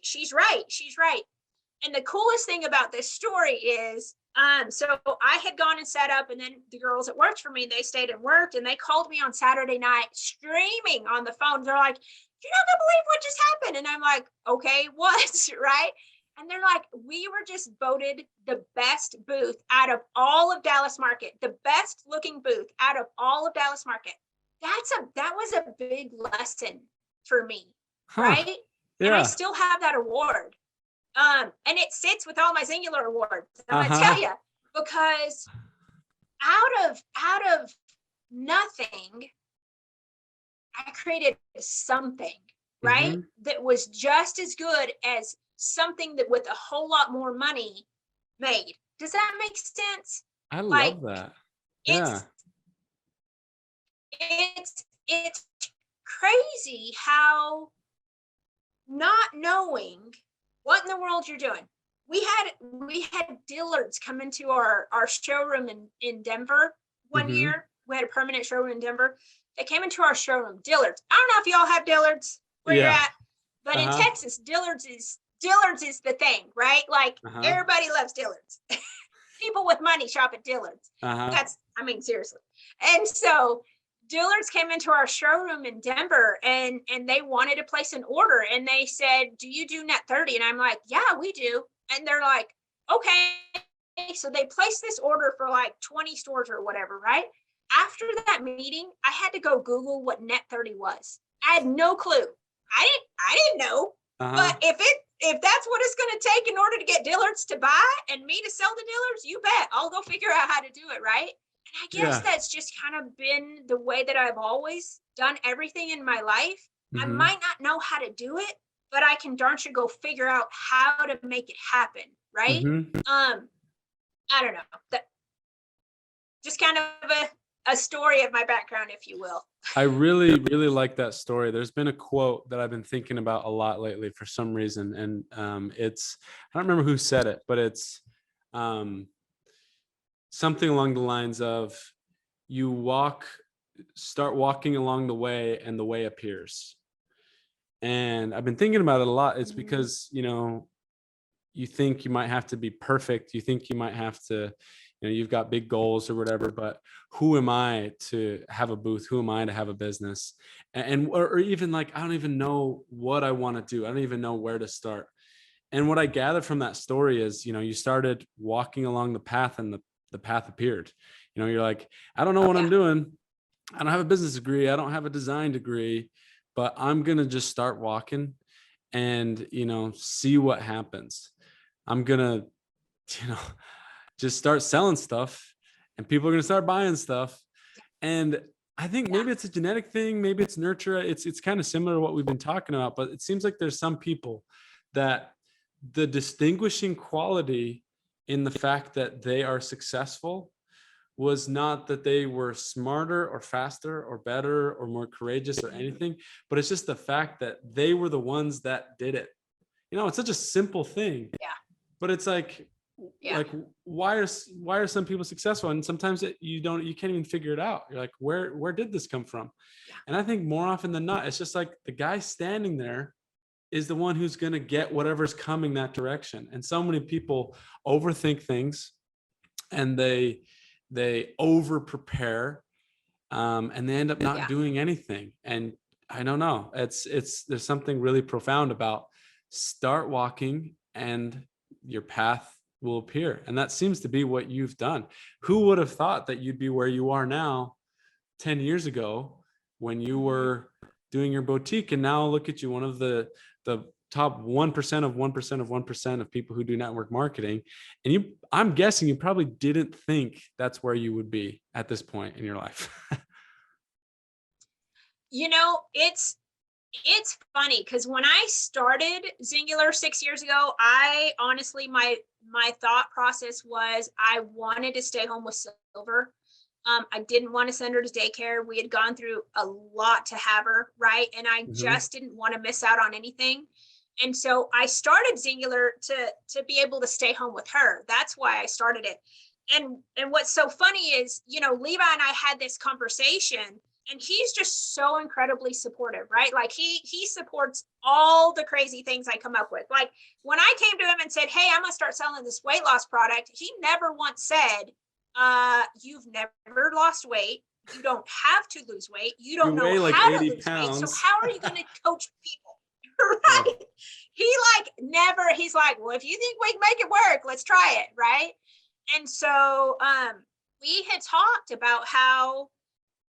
she's right. She's right. And the coolest thing about this story is, so I had gone and set up, and then the girls that worked for me, they stayed and worked, and they called me on Saturday night screaming on the phone. They're like, you're not gonna believe what just happened. And I'm like, okay, what? Right? And they're like, we were just voted the best booth out of all of Dallas Market, the best looking booth out of all of Dallas Market. That was a big lesson for me, right? And I still have that award. And it sits with all my Singular awards. I'm gonna tell you, because out of nothing, I created something, right? That was just as good as something that with a whole lot more money made. Does that make sense? I love that. Yeah. It's crazy how, not knowing what in the world you're doing. We had Dillard's come into our showroom in Denver one year. We had a permanent showroom in Denver. They came into our showroom, Dillard's. I don't know if y'all have Dillard's where you're at, but in Texas, Dillard's is the thing, right? Like everybody loves Dillard's. People with money shop at Dillard's. Seriously. And so Dillard's came into our showroom in Denver, and they wanted to place an order, and they said, do you do net 30? And I'm like, yeah, we do. And they're like, okay. So they placed this order for like 20 stores or whatever, right? After that meeting, I had to go Google what net 30 was. I had no clue. I didn't know. But if that's what it's going to take in order to get Dillard's to buy and me to sell to Dillard's, you bet. I'll go figure out how to do it, right? And I guess that's just kind of been the way that I've always done everything in my life. I might not know how to do it, but I can darn sure go figure out how to make it happen, right? I don't know. That just kind of a story of my background, if you will. I really, really like that story. There's been a quote that I've been thinking about a lot lately for some reason. And it's, I don't remember who said it, but it's something along the lines of, start walking along the way and the way appears. And I've been thinking about it a lot. It's because, you think you might have to be perfect. You think you might have to, you've got big goals or whatever, but who am I to have a booth? Who am I to have a business? Or even like, I don't even know what I want to do. I don't even know where to start. And what I gathered from that story is, you started walking along the path, and the path appeared. You're like, I don't know what I'm doing. I don't have a business degree. I don't have a design degree, but I'm going to just start walking and, see what happens. I'm going to, just start selling stuff, and people are going to start buying stuff. And I think maybe it's a genetic thing. Maybe it's nurture. It's kind of similar to what we've been talking about, but it seems like there's some people that the distinguishing quality in the fact that they are successful was not that they were smarter or faster or better or more courageous or anything, but it's just the fact that they were the ones that did it. It's such a simple thing, but it's like why are some people successful? And sometimes you can't even figure it out. You're like, where did this come from? And I think more often than not, it's just like the guy standing there is the one who's going to get whatever's coming that direction. And so many people overthink things, and they over prepare, and they end up not doing anything. And I don't know, there's something really profound about start walking and your path will appear. And that seems to be what you've done. Who would have thought that you'd be where you are now 10 years ago, when you were doing your boutique, and now look at you, one of the top 1% of 1% of 1% of people who do network marketing. And I'm guessing you probably didn't think that's where you would be at this point in your life. It's funny because when I started Zingular 6 years ago, I honestly, my thought process was I wanted to stay home with Silver. I didn't want to send her to daycare. We had gone through a lot to have her, right? And I just didn't want to miss out on anything. And so I started Zingular to be able to stay home with her. That's why I started it. And what's so funny is, Levi and I had this conversation, and he's just so incredibly supportive, right? Like he supports all the crazy things I come up with. Like when I came to him and said, hey, I'm gonna start selling this weight loss product, he never once said, you've never lost weight. You don't have to lose weight. You don't know weigh like how to 80 lose pounds. weight. So how are you going to coach people? Right? Yeah. He's like, well, if you think we can make it work, let's try it. Right. And so we had talked about how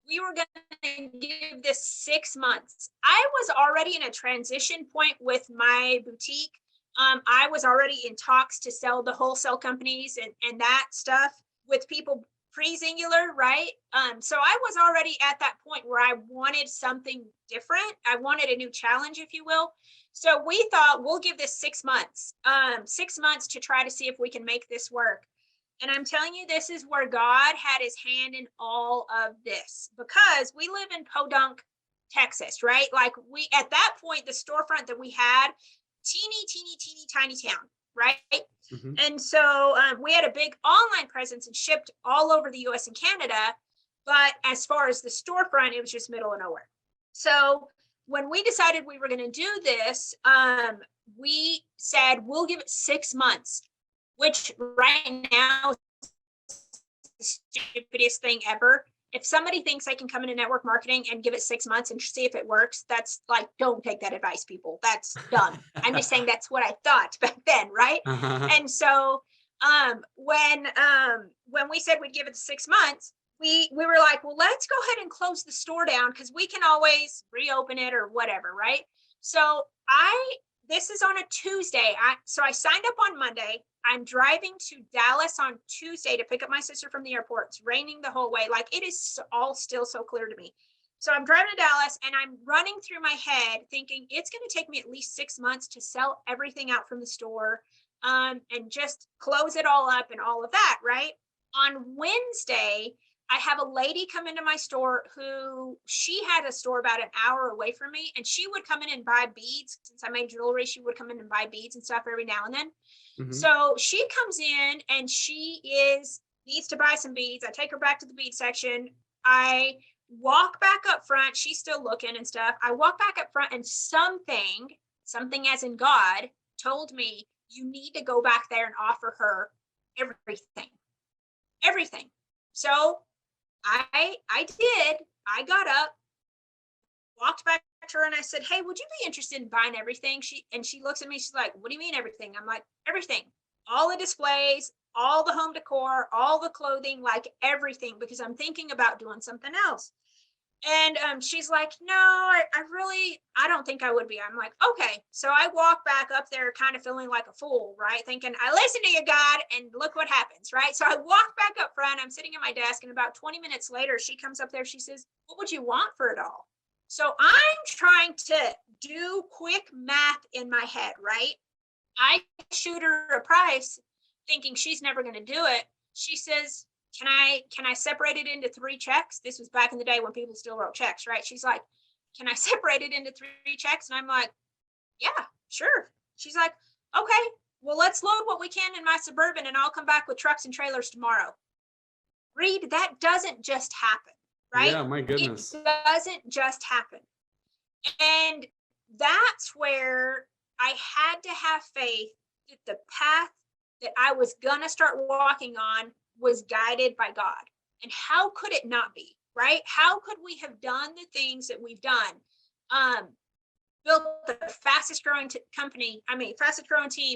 we were going to give this 6 months. I was already in a transition point with my boutique. I was already in talks to sell the wholesale companies and that stuff with people pre-Zingular, right? So I was already at that point where I wanted something different. I wanted a new challenge, if you will. So we thought we'll give this 6 months, 6 months to try to see if we can make this work. And I'm telling you, this is where God had his hand in all of this, because we live in Podunk, Texas, right? Like at that point, the storefront that we had, teeny tiny town, right? Mm-hmm. And so we had a big online presence and shipped all over the US and Canada. But as far as the storefront, it was just middle of nowhere. So when we decided we were going to do this, we said, we'll give it 6 months, which right now is the stupidest thing ever. If somebody thinks I can come into network marketing and give it 6 months and see if it works, that's like, don't take that advice, people. That's dumb. I'm just saying that's what I thought back then, right? Uh-huh. And so when we said we'd give it 6 months, we were like, well, let's go ahead and close the store down because we can always reopen it or whatever, right? So this is on a Tuesday. So I signed up on Monday. I'm driving to Dallas on Tuesday to pick up my sister from the airport. It's raining the whole way. Like, it is all still so clear to me. So I'm driving to Dallas and I'm running through my head thinking it's going to take me at least 6 months to sell everything out from the store and just close it all up and all of that, right? On Wednesday, I have a lady come into my store who she had a store about an hour away from me, and she would come in and buy beads. Since I made jewelry, she would come in and buy beads and stuff every now and then. Mm-hmm. So she comes in and she needs to buy some beads. I take her back to the bead section. I walk back up front. She's still looking and stuff. I walk back up front and something as in God told me, you need to go back there and offer her everything. So I did. I got up, walked back to her, and I said, hey, would you be interested in buying everything? She looks at me. She's like, what do you mean everything? I'm like, everything, all the displays, all the home decor, all the clothing, like everything, because I'm thinking about doing something else. And she's like, no, I don't think I would be. I'm like, okay. So I walk back up there kind of feeling like a fool, right? Thinking, I listen to you, God, and look what happens, right? So I walk back up front. I'm sitting at my desk, and about 20 minutes later, she comes up there. She says, what would you want for it all? So I'm trying to do quick math in my head, right? I shoot her a price thinking she's never going to do it. She says, can I separate it into 3 checks? This was back in the day when people still wrote checks, right? She's like, can I separate it into 3 checks? And I'm like, yeah, sure. She's like, okay, well, let's load what we can in my Suburban and I'll come back with trucks and trailers tomorrow. Reed, that doesn't just happen, right? Yeah, my goodness. It doesn't just happen. And that's where I had to have faith that the path that I was going to start walking on was guided by God. And how could it not be, right? How could we have done the things that we've done? Built the fastest growing team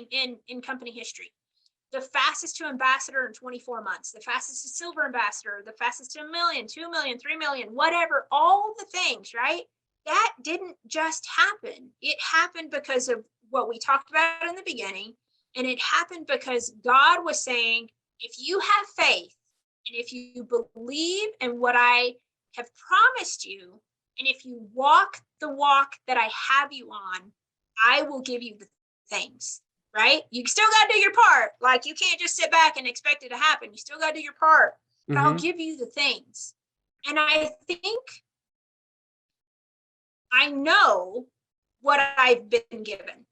in company history. the fastest to ambassador in 24 months, the fastest to silver ambassador, the fastest to 1 million, 2 million, 3 million, whatever, all the things, right? That didn't just happen. It happened because of what we talked about in the beginning. And it happened because God was saying, if you have faith and if you believe in what I have promised you, and if you walk the walk that I have you on, I will give you the things. Right? You still got to do your part. Like, you can't just sit back and expect it to happen. You still got to do your part, but I'll give you the things. And I think I know what I've been given.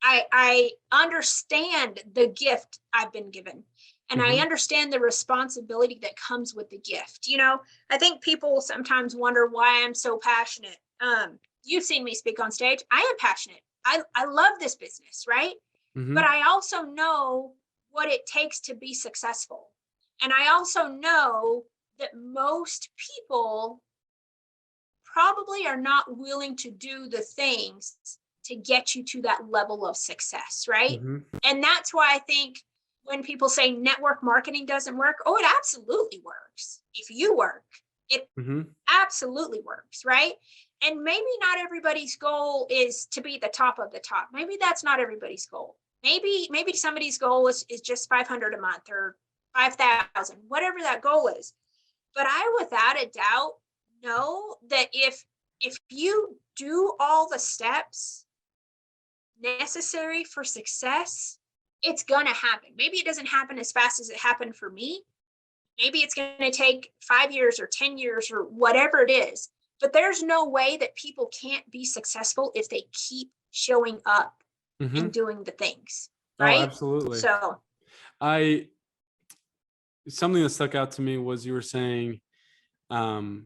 I understand the gift I've been given, and I understand the responsibility that comes with the gift. You know, I think people sometimes wonder why I'm so passionate. You've seen me speak on stage. I am passionate. I love this business, right? But I also know what it takes to be successful. And I also know that most people probably are not willing to do the things to get you to that level of success, right? And that's why I think when people say network marketing doesn't work, oh, it absolutely works. If you work, it absolutely works, right? And maybe not everybody's goal is to be the top of the top. Maybe that's not everybody's goal. Maybe somebody's goal is just 500 a month or 5,000, whatever that goal is. But I, without a doubt, know that if you do all the steps necessary for success, it's gonna happen. Maybe it doesn't happen as fast as it happened for me. Maybe it's gonna take 5 years or 10 years or whatever it is. But there's no way that people can't be successful if they keep showing up and doing the things, right? Oh, absolutely. So something that stuck out to me was you were saying, you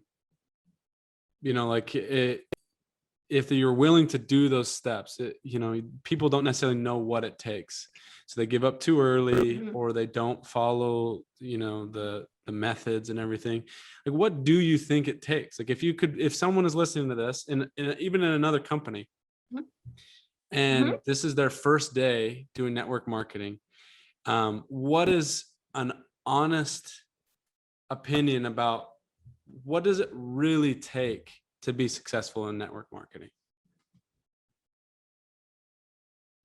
know, like if you're willing to do those steps, you know, people don't necessarily know what it takes. So they give up too early or they don't follow, you know, the methods and everything. Like, what do you think it takes? Like, if someone is listening to this and even in another company and this is their first day doing network marketing, what is an honest opinion about what does it really take to be successful in network marketing?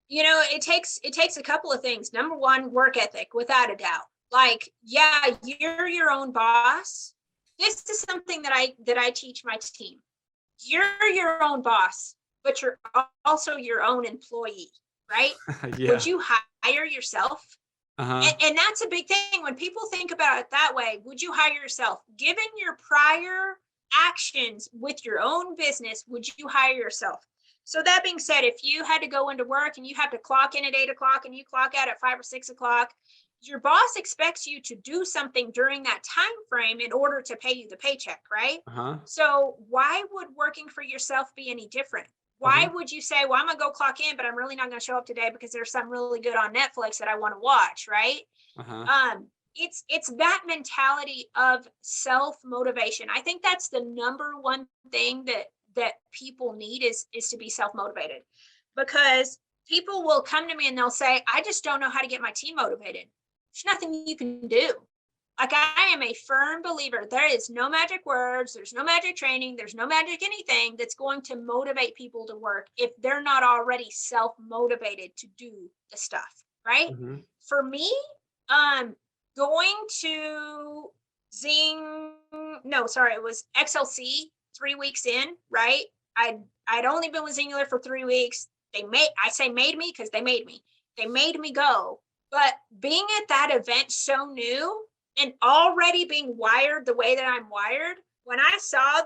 You know, it takes a couple of things. Number one, work ethic, without a doubt. Like, yeah, you're your own boss. This is something that I teach my team. You're your own boss, but you're also your own employee, right? Yeah. Would you hire yourself? And that's a big thing. When people think about it that way, would you hire yourself? Given your prior actions with your own business, would you hire yourself? So that being said, if you had to go into work and you have to clock in at 8 o'clock and you clock out at 5 or 6 o'clock, your boss expects you to do something during that time frame in order to pay you the paycheck, right? So why would working for yourself be any different? Why would you say, well, I'm gonna go clock in, but I'm really not gonna show up today because there's something really good on Netflix that I want to watch, right? It's that mentality of self-motivation. I think that's the number one thing that people need is to be self-motivated, because people will come to me and they'll say, I just don't know how to get my team motivated. There's nothing you can do. Like, I am a firm believer. There is no magic words. There's no magic training. There's no magic anything that's going to motivate people to work if they're not already self-motivated to do the stuff, right? For me, going to it was XLC 3 weeks in, right? I'd only been with Singular for 3 weeks. I say made me because they made me. They made me go. But being at that event so new and already being wired the way that I'm wired, when I saw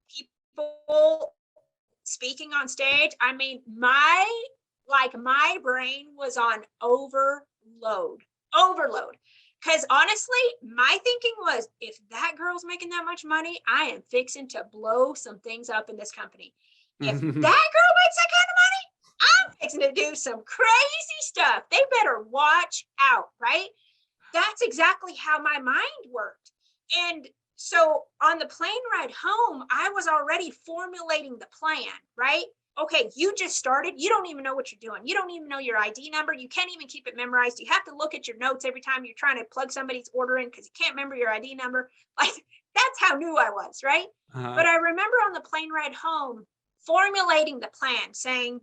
people speaking on stage, I mean, my brain was on overload. Because honestly, my thinking was, if that girl's making that much money, I am fixing to blow some things up in this company. If that girl makes that kind of money, I'm fixing to do some crazy stuff. They better watch out, right? That's exactly how my mind worked. And so on the plane ride home, I was already formulating the plan, right? okay, you just started. You don't even know what you're doing. You don't even know your ID number. You can't even keep it memorized. You have to look at your notes every time you're trying to plug somebody's order in because you can't remember your ID number. Like, that's how new I was, right? But I remember on the plane ride home, formulating the plan, saying,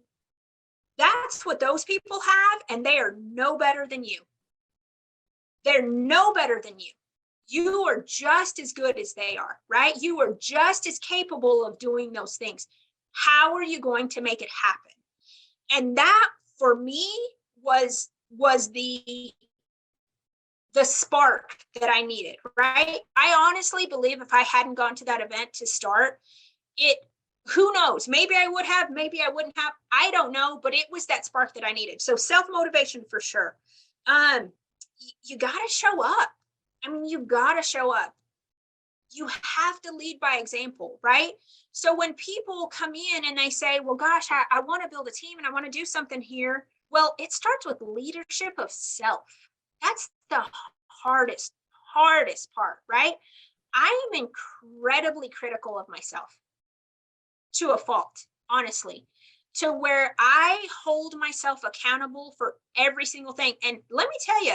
that's what those people have, and they are no better than you. They're no better than you. You are just as good as they are, right? You are just as capable of doing those things. How are you going to make it happen? And that for me was the spark that I needed, right? I honestly believe if I hadn't gone to that event to start it, who knows? Maybe I would have, maybe I wouldn't have. I don't know, but it was that spark that I needed. So self-motivation for sure. You got to show up. I mean, you got to show up. You have to lead by example, right? So when people come in and they say, well, gosh, I want to build a team and I want to do something here. Well, it starts with leadership of self. That's the hardest part, right? I am incredibly critical of myself to a fault, honestly, to where I hold myself accountable for every single thing. And let me tell you,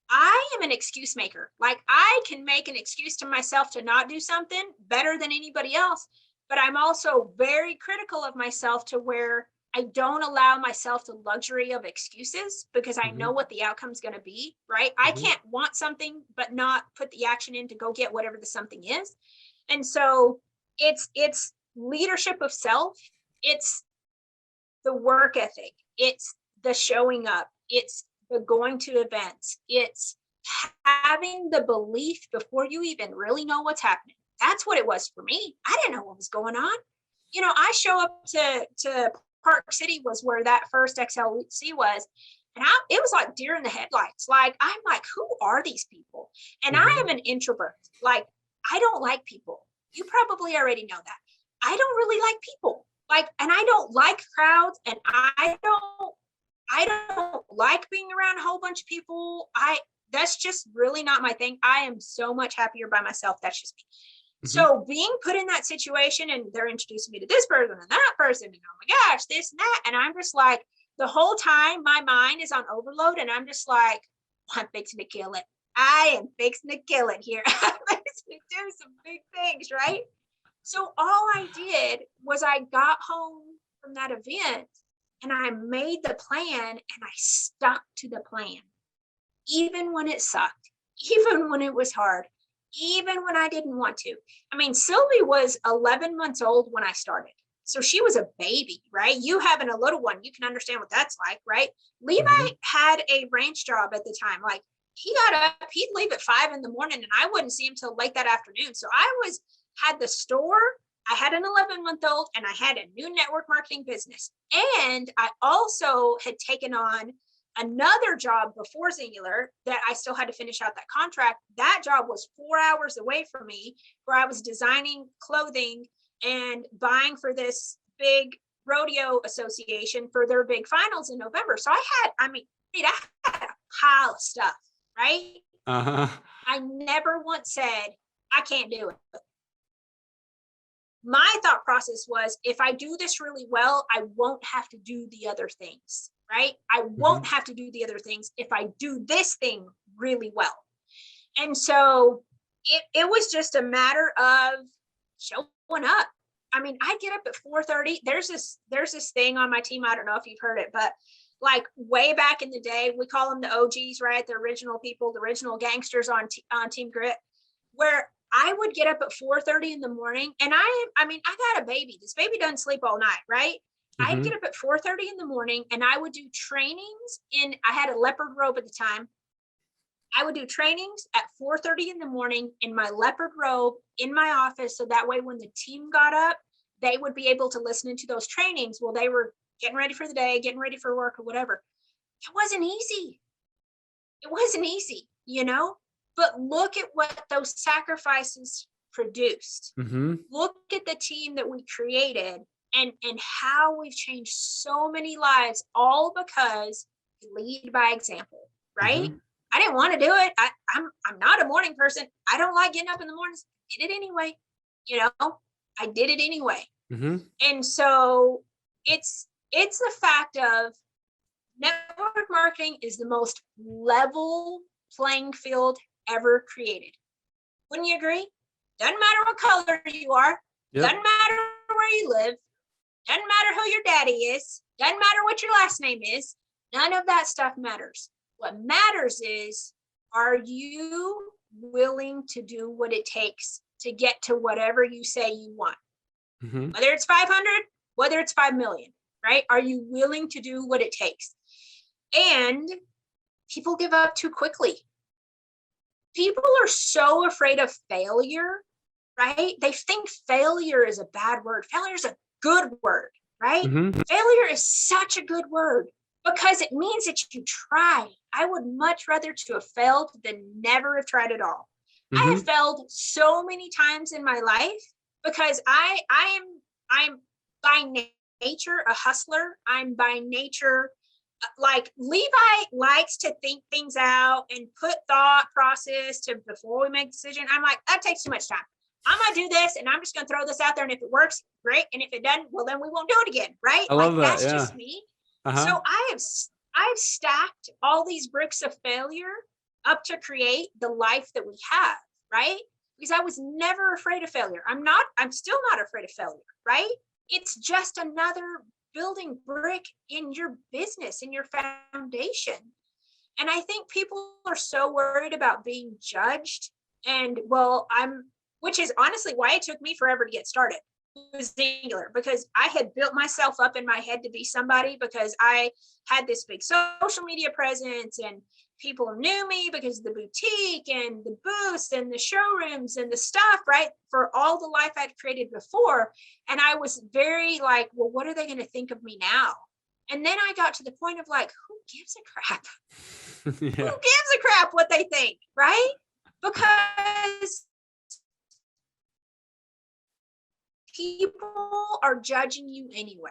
I am an excuse maker. Like, I can make an excuse to myself to not do something better than anybody else, but I'm also very critical of myself to where I don't allow myself the luxury of excuses because I know what the outcome is going to be, right? I can't want something but not put the action in to go get whatever the something is. And so it's leadership of self. It's the work ethic. It's the showing up. It's the going to events. It's having the belief before you even really know what's happening. That's what it was for me. I didn't know what was going on. You know, I show up to Park City was where that first XLC was. And it was like deer in the headlights. Like, I'm like, who are these people? And I am an introvert. Like, I don't like people. You probably already know that. I don't really like people. Like, and I don't like crowds, and I don't like being around a whole bunch of people. That's just really not my thing. I am so much happier by myself. That's just me. So being put in that situation and they're introducing me to this person and that person, and oh my gosh, this and that. And I'm just like, the whole time my mind is on overload, and I'm just like, I'm fixing to kill it. I am fixing to kill it here. I'm fixing to do some big things, right? So all I did was I got home from that event and I made the plan and I stuck to the plan, even when it sucked, even when it was hard, even when I didn't want to. I mean, Sylvie was 11 months old when I started. So she was a baby, right? You having a little one, you can understand what that's like, right? Levi had a ranch job at the time. Like, he got up, he'd leave at 5 in the morning and I wouldn't see him till late that afternoon. So I had the store, I had an 11-month-old, and I had a new network marketing business. And I also had taken on another job before Singular that I still had to finish out that contract. That job was 4 hours away from me, where I was designing clothing and buying for this big rodeo association for their big finals in November. So I had a pile of stuff, right? I never once said, I can't do it. My thought process was, if I do this really well, I won't have to do the other things, right? I won't have to do the other things if I do this thing really well. And so it was just a matter of showing up. I mean, I get up at 4:30. There's this thing on my team. I don't know if you've heard it, but like way back in the day, we call them the OGs, right? The original people, the original gangsters on Team Grit, where I would get up at 4:30 in the morning, and I got a baby. This baby doesn't sleep all night, right? I'd get up at 4:30 in the morning, and I would do trainings I had a leopard robe at the time. I would do trainings at 4:30 in the morning in my leopard robe in my office. So that way, when the team got up, they would be able to listen into those trainings while they were getting ready for the day, getting ready for work or whatever. It wasn't easy. It wasn't easy, you know? But look at what those sacrifices produced. Look at the team that we created and how we've changed so many lives, all because we lead by example, right? I didn't want to do it. I'm not a morning person. I don't like getting up in the mornings. I did it anyway. You know, I did it anyway. And so It's the fact of network marketing is the most level playing field ever created. Wouldn't you agree? Doesn't matter what color you are. Yep. Doesn't matter where you live. Doesn't matter who your daddy is. Doesn't matter what your last name is. None of that stuff matters. What matters is, are you willing to do what it takes to get to whatever you say you want? Mm-hmm. Whether it's 500, whether it's 5 million, right? Are you willing to do what it takes? And people give up too quickly. People are so afraid of failure, right? They think failure is a bad word. Failure is a good word, right? Mm-hmm. Failure is such a good word because it means that you tried. I would much rather to have failed than never have tried at all. Mm-hmm. I have failed so many times in my life because I'm by nature a hustler. I'm by nature, like Levi likes to think things out and put thought process to before we make a decision. I'm like, that takes too much time. I'm going to do this and I'm just going to throw this out there. And if it works, great. And if it doesn't, well, then we won't do it again. Right. I love that. That's just me. Uh-huh. So I've stacked all these bricks of failure up to create the life that we have. Right. Because I was never afraid of failure. I'm still not afraid of failure. Right. It's just another building brick in your business, in your foundation. And I think people are so worried about being judged. And which is honestly why it took me forever to get started. It was singular because I had built myself up in my head to be somebody because I had this big social media presence and people knew me because of the boutique and the booths and the showrooms and the stuff, right? For all the life I'd created before. And I was very like, well, what are they going to think of me now? And then I got to the point of like, who gives a crap? Yeah. Who gives a crap what they think, right? Because people are judging you anyway,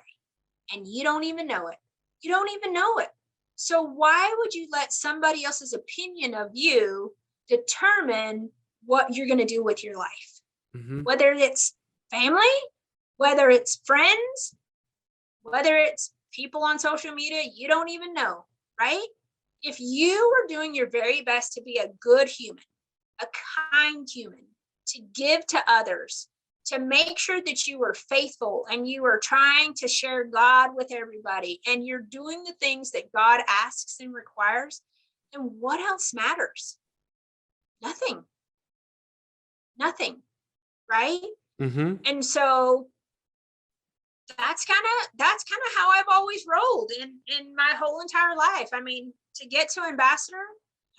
and you don't even know it. You don't even know it. So why would you let somebody else's opinion of you determine what you're going to do with your life? Mm-hmm. Whether it's family, whether it's friends, whether it's people on social media, you don't even know, right? If you are doing your very best to be a good human, a kind human, to give to others, to make sure that you are faithful and you are trying to share God with everybody and you're doing the things that God asks and requires, then what else matters? Nothing, right? Mm-hmm. And so that's kind of how I've always rolled in my whole entire life. I mean, to get to ambassador,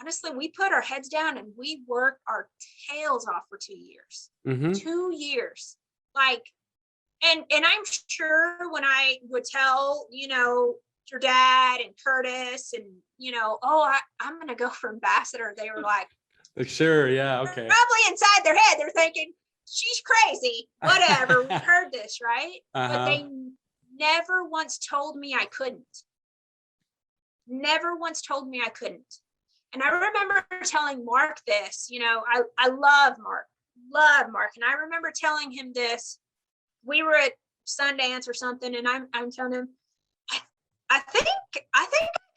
honestly, we put our heads down and we worked our tails off for 2 years. Mm-hmm. 2 years. Like, and I'm sure when I would tell, your dad and Curtis and, I'm going to go for ambassador, they were like, sure. Yeah. Okay. Probably inside their head, they're thinking, she's crazy. Whatever. We've heard this, right? Uh-huh. But they never once told me I couldn't. Never once told me I couldn't. And I remember telling Mark this, I love Mark. And I remember telling him this. We were at Sundance or something, and I'm telling him, I think I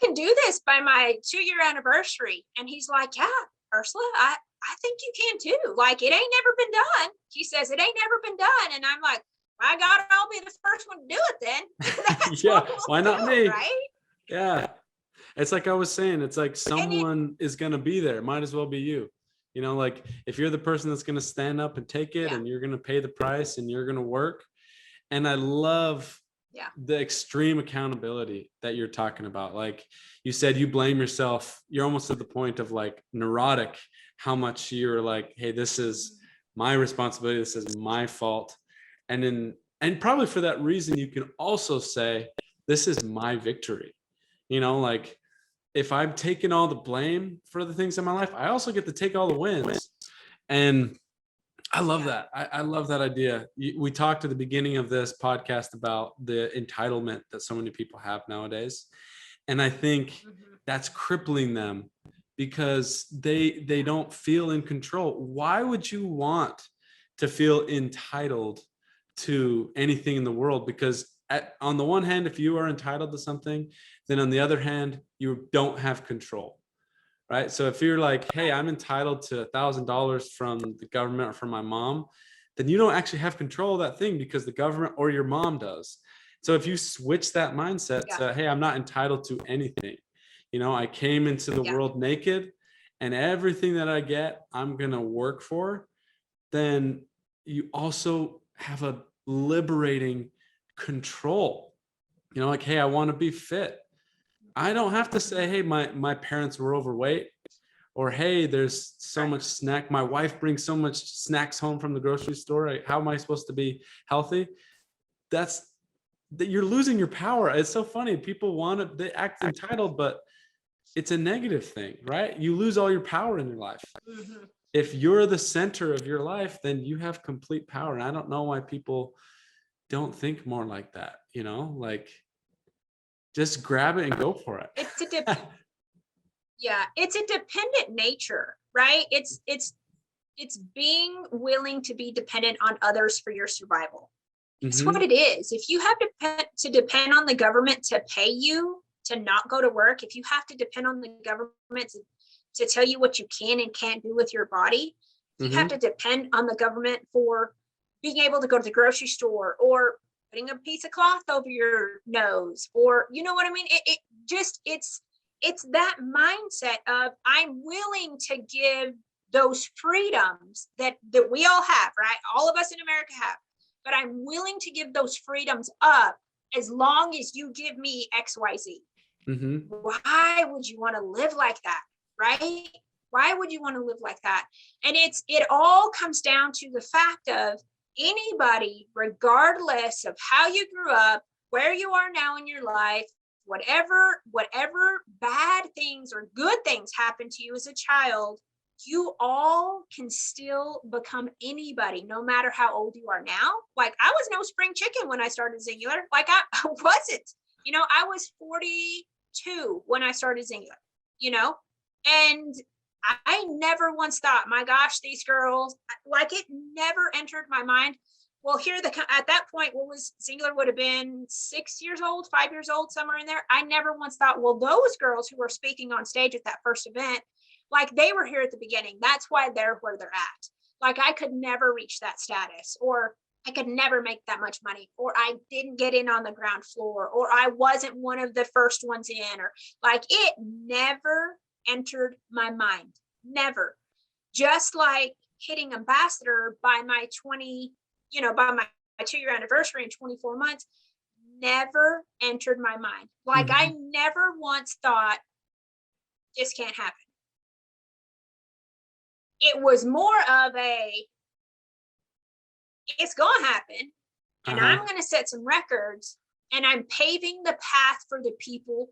can do this by my 2-year anniversary. And he's like, yeah, Ursula, I think you can too. Like, it ain't never been done. He says, it ain't never been done. And I'm like, my God, I'll be the first one to do it then. Yeah, why not me? Right? Yeah. It's like I was saying, it's like someone is going to be there. Might as well be you. Like if you're the person that's going to stand up and take it and you're going to pay the price and you're going to work. And I love the extreme accountability that you're talking about. Like you said, you blame yourself. You're almost at the point of like neurotic, how much you're like, hey, this is my responsibility. This is my fault. And probably for that reason, you can also say, this is my victory. Like if I'm taking all the blame for the things in my life, I also get to take all the wins. And I love that. I love that idea. We talked at the beginning of this podcast about the entitlement that so many people have nowadays. And I think that's crippling them because they don't feel in control. Why would you want to feel entitled to anything in the world? Because on the one hand, if you are entitled to something, then on the other hand, you don't have control, right? So if you're like, hey, I'm entitled to $1,000 from the government or from my mom, then you don't actually have control of that thing because the government or your mom does. So if you switch that mindset to, hey, I'm not entitled to anything, I came into the world naked, and everything that I get, I'm going to work for, then you also have a liberating control. Like, hey, I want to be fit. I don't have to say, hey, my parents were overweight, or hey, there's so much snack. My wife brings so much snacks home from the grocery store. How am I supposed to be healthy? That you're losing your power. It's so funny. People they act entitled, but it's a negative thing, right? You lose all your power in your life. Mm-hmm. If you're the center of your life, then you have complete power. And I don't know why people don't think more like that, like just grab it and go for it. It's a dependent nature, right? It's being willing to be dependent on others for your survival. It's what it is. If you have to depend on the government to pay you to not go to work, if you have to depend on the government to tell you what you can and can't do with your body, you have to depend on the government for being able to go to the grocery store or putting a piece of cloth over your nose, or you know what I mean? It's that mindset of I'm willing to give those freedoms that we all have, right? All of us in America have, but I'm willing to give those freedoms up as long as you give me XYZ. Mm-hmm. Why would you want to live like that, right? Why would you want to live like that? And it all comes down to the fact of anybody, regardless of how you grew up, where you are now in your life, whatever bad things or good things happen to you as a child, you all can still become anybody, no matter how old you are now. Like, I was no spring chicken when I started Singular. Like, I wasn't, I was 42 when I started Singular, and I never once thought, my gosh, these girls, like, it never entered my mind. Well, at that point, Singular would have been 6 years old, 5 years old, somewhere in there. I never once thought, well, those girls who were speaking on stage at that first event, like, they were here at the beginning. That's why they're where they're at. Like, I could never reach that status, or I could never make that much money, or I didn't get in on the ground floor, or I wasn't one of the first ones in, or like, it never entered my mind. Never. Just like hitting ambassador by my 2-year anniversary in 24 months, never entered my mind. Like, I never once thought this can't happen. It was more of it's gonna happen, and I'm gonna set some records, and I'm paving the path for the people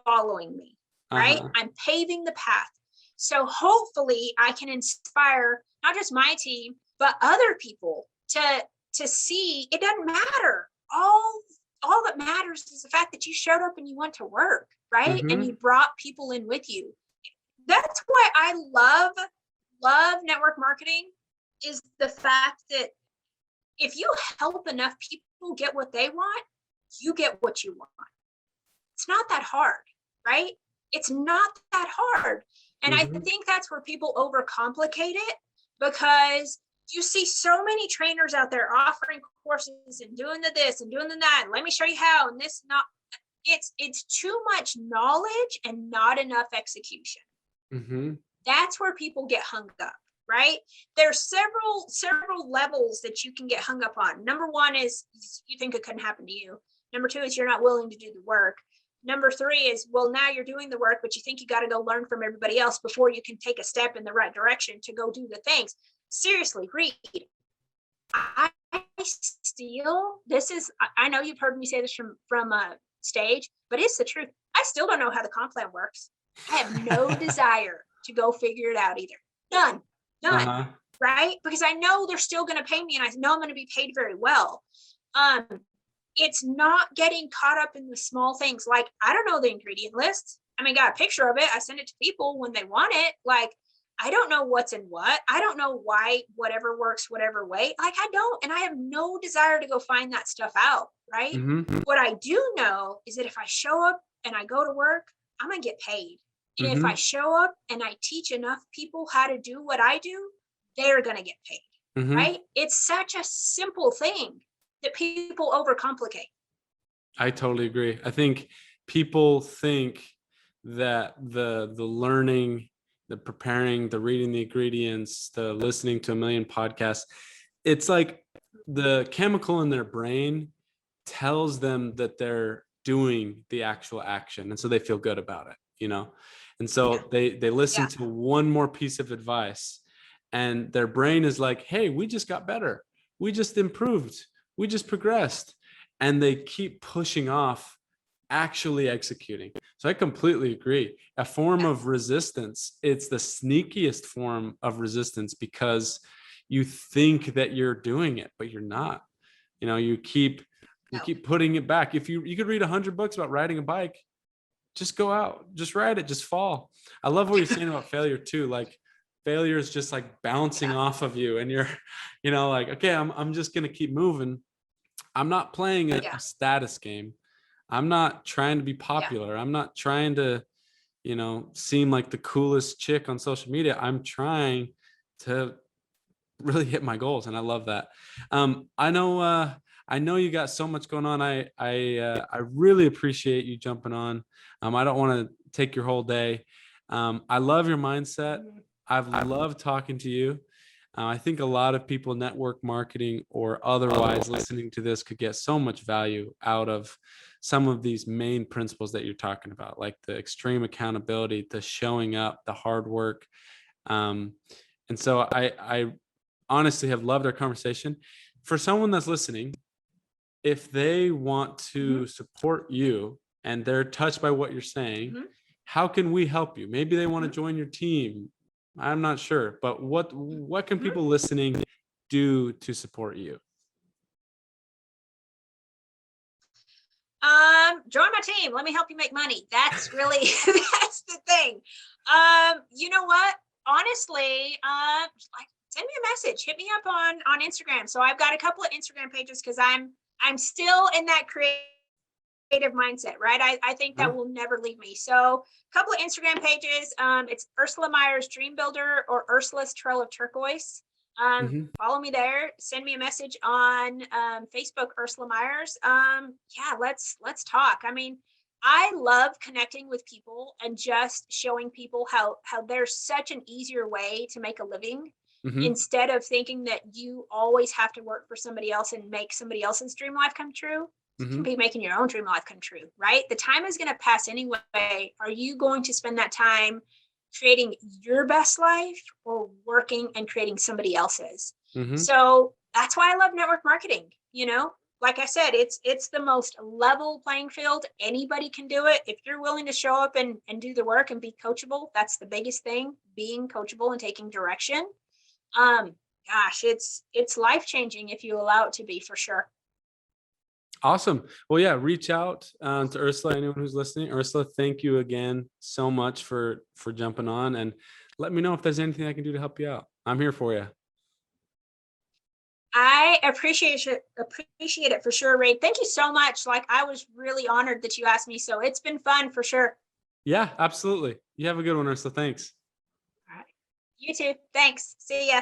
following me, right? I'm paving the path. So hopefully I can inspire not just my team, but other people to see it doesn't matter. All that matters is the fact that you showed up and you went to work, right? And you brought people in with you. That's why I love network marketing, is the fact that if you help enough people get what they want, you get what you want. It's not that hard, right? It's not that hard. And I think that's where people overcomplicate it, because you see so many trainers out there offering courses and doing this and doing that. And let me show you how, and this, not, it's too much knowledge and not enough execution. That's where people get hung up, right? There's several levels that you can get hung up on. Number one is you think it couldn't happen to you. Number two is you're not willing to do the work. Number three is, well, now you're doing the work, but you think you got to go learn from everybody else before you can take a step in the right direction to go do the things. Seriously, Reed, I know you've heard me say this from stage, but it's the truth. I still don't know how the comp plan works. I have no desire to go figure it out either. None, right? Because I know they're still going to pay me, and I know I'm going to be paid very well. It's not getting caught up in the small things. Like, I don't know the ingredient list. I mean, got a picture of it. I send it to people when they want it. Like, I don't know what's in what. I don't know why whatever works, whatever way. Like I don't, and I have no desire to go find that stuff out. Right. Mm-hmm. What I do know is that if I show up and I go to work, I'm going to get paid. And if I show up and I teach enough people how to do what I do, they're going to get paid. Mm-hmm. Right. It's such a simple thing that people overcomplicate. I totally agree. I think people think that the learning, the preparing, the reading the ingredients, the listening to a million podcasts, it's like the chemical in their brain tells them that they're doing the actual action, and so they feel good about it, you know. And so they listen to one more piece of advice, and their brain is like, hey, we just got better, we just improved, we just progressed, and they keep pushing off actually executing. So I completely agree. A form of resistance, it's the sneakiest form of resistance, because you think that you're doing it, but you're not. You know, you keep putting it back. If you could read 100 books about riding a bike, just go out, just ride it, just fall. I love what you're saying about failure too. Like failure is just like bouncing off of you, and you're, you know, like, okay, I'm just gonna keep moving. I'm not playing a status game. I'm not trying to be popular. I'm not trying to, you know, seem like the coolest chick on social media. I'm trying to really hit my goals, and I love that. I know you got so much going on. I really appreciate you jumping on. I don't want to take your whole day. I love your mindset. I've loved talking to you. I think a lot of people, network marketing or otherwise, listening to this could get so much value out of some of these main principles that you're talking about, like the extreme accountability, the showing up, the hard work. And so I honestly have loved our conversation. For someone that's listening, if they want to support you and they're touched by what you're saying, how can we help you? Maybe they want to join your team. I'm not sure, but what can people listening do to support you? Join my team. Let me help you make money. That's really that's the thing. You know what? Honestly, like send me a message. Hit me up on Instagram. So I've got a couple of Instagram pages because I'm still in that creative mindset, right? I think that will never leave me. So a couple of Instagram pages. It's Ursula Myers Dream Builder or Ursula's Trail of Turquoise. Follow me there. Send me a message on Facebook, Ursula Myers. Let's talk. I mean, I love connecting with people and just showing people how there's such an easier way to make a living instead of thinking that you always have to work for somebody else and make somebody else's dream life come true. You can be making your own dream life come true, right? The time is going to pass anyway. Are you going to spend that time creating your best life or working and creating somebody else's? So that's why I love network marketing. You know, like I said, it's the most level playing field. Anybody can do it. If you're willing to show up and do the work and be coachable, that's the biggest thing, being coachable and taking direction. Gosh, it's life-changing if you allow it to be, for sure. Awesome. Well, yeah, reach out to Ursula, anyone who's listening. Ursula, thank you again so much for jumping on, and let me know if there's anything I can do to help you out. I'm here for you. I appreciate it for sure, Ray. Thank you so much. Like, I was really honored that you asked me. So it's been fun for sure. Yeah, absolutely. You have a good one, Ursula. Thanks. All right. You too. Thanks. See ya.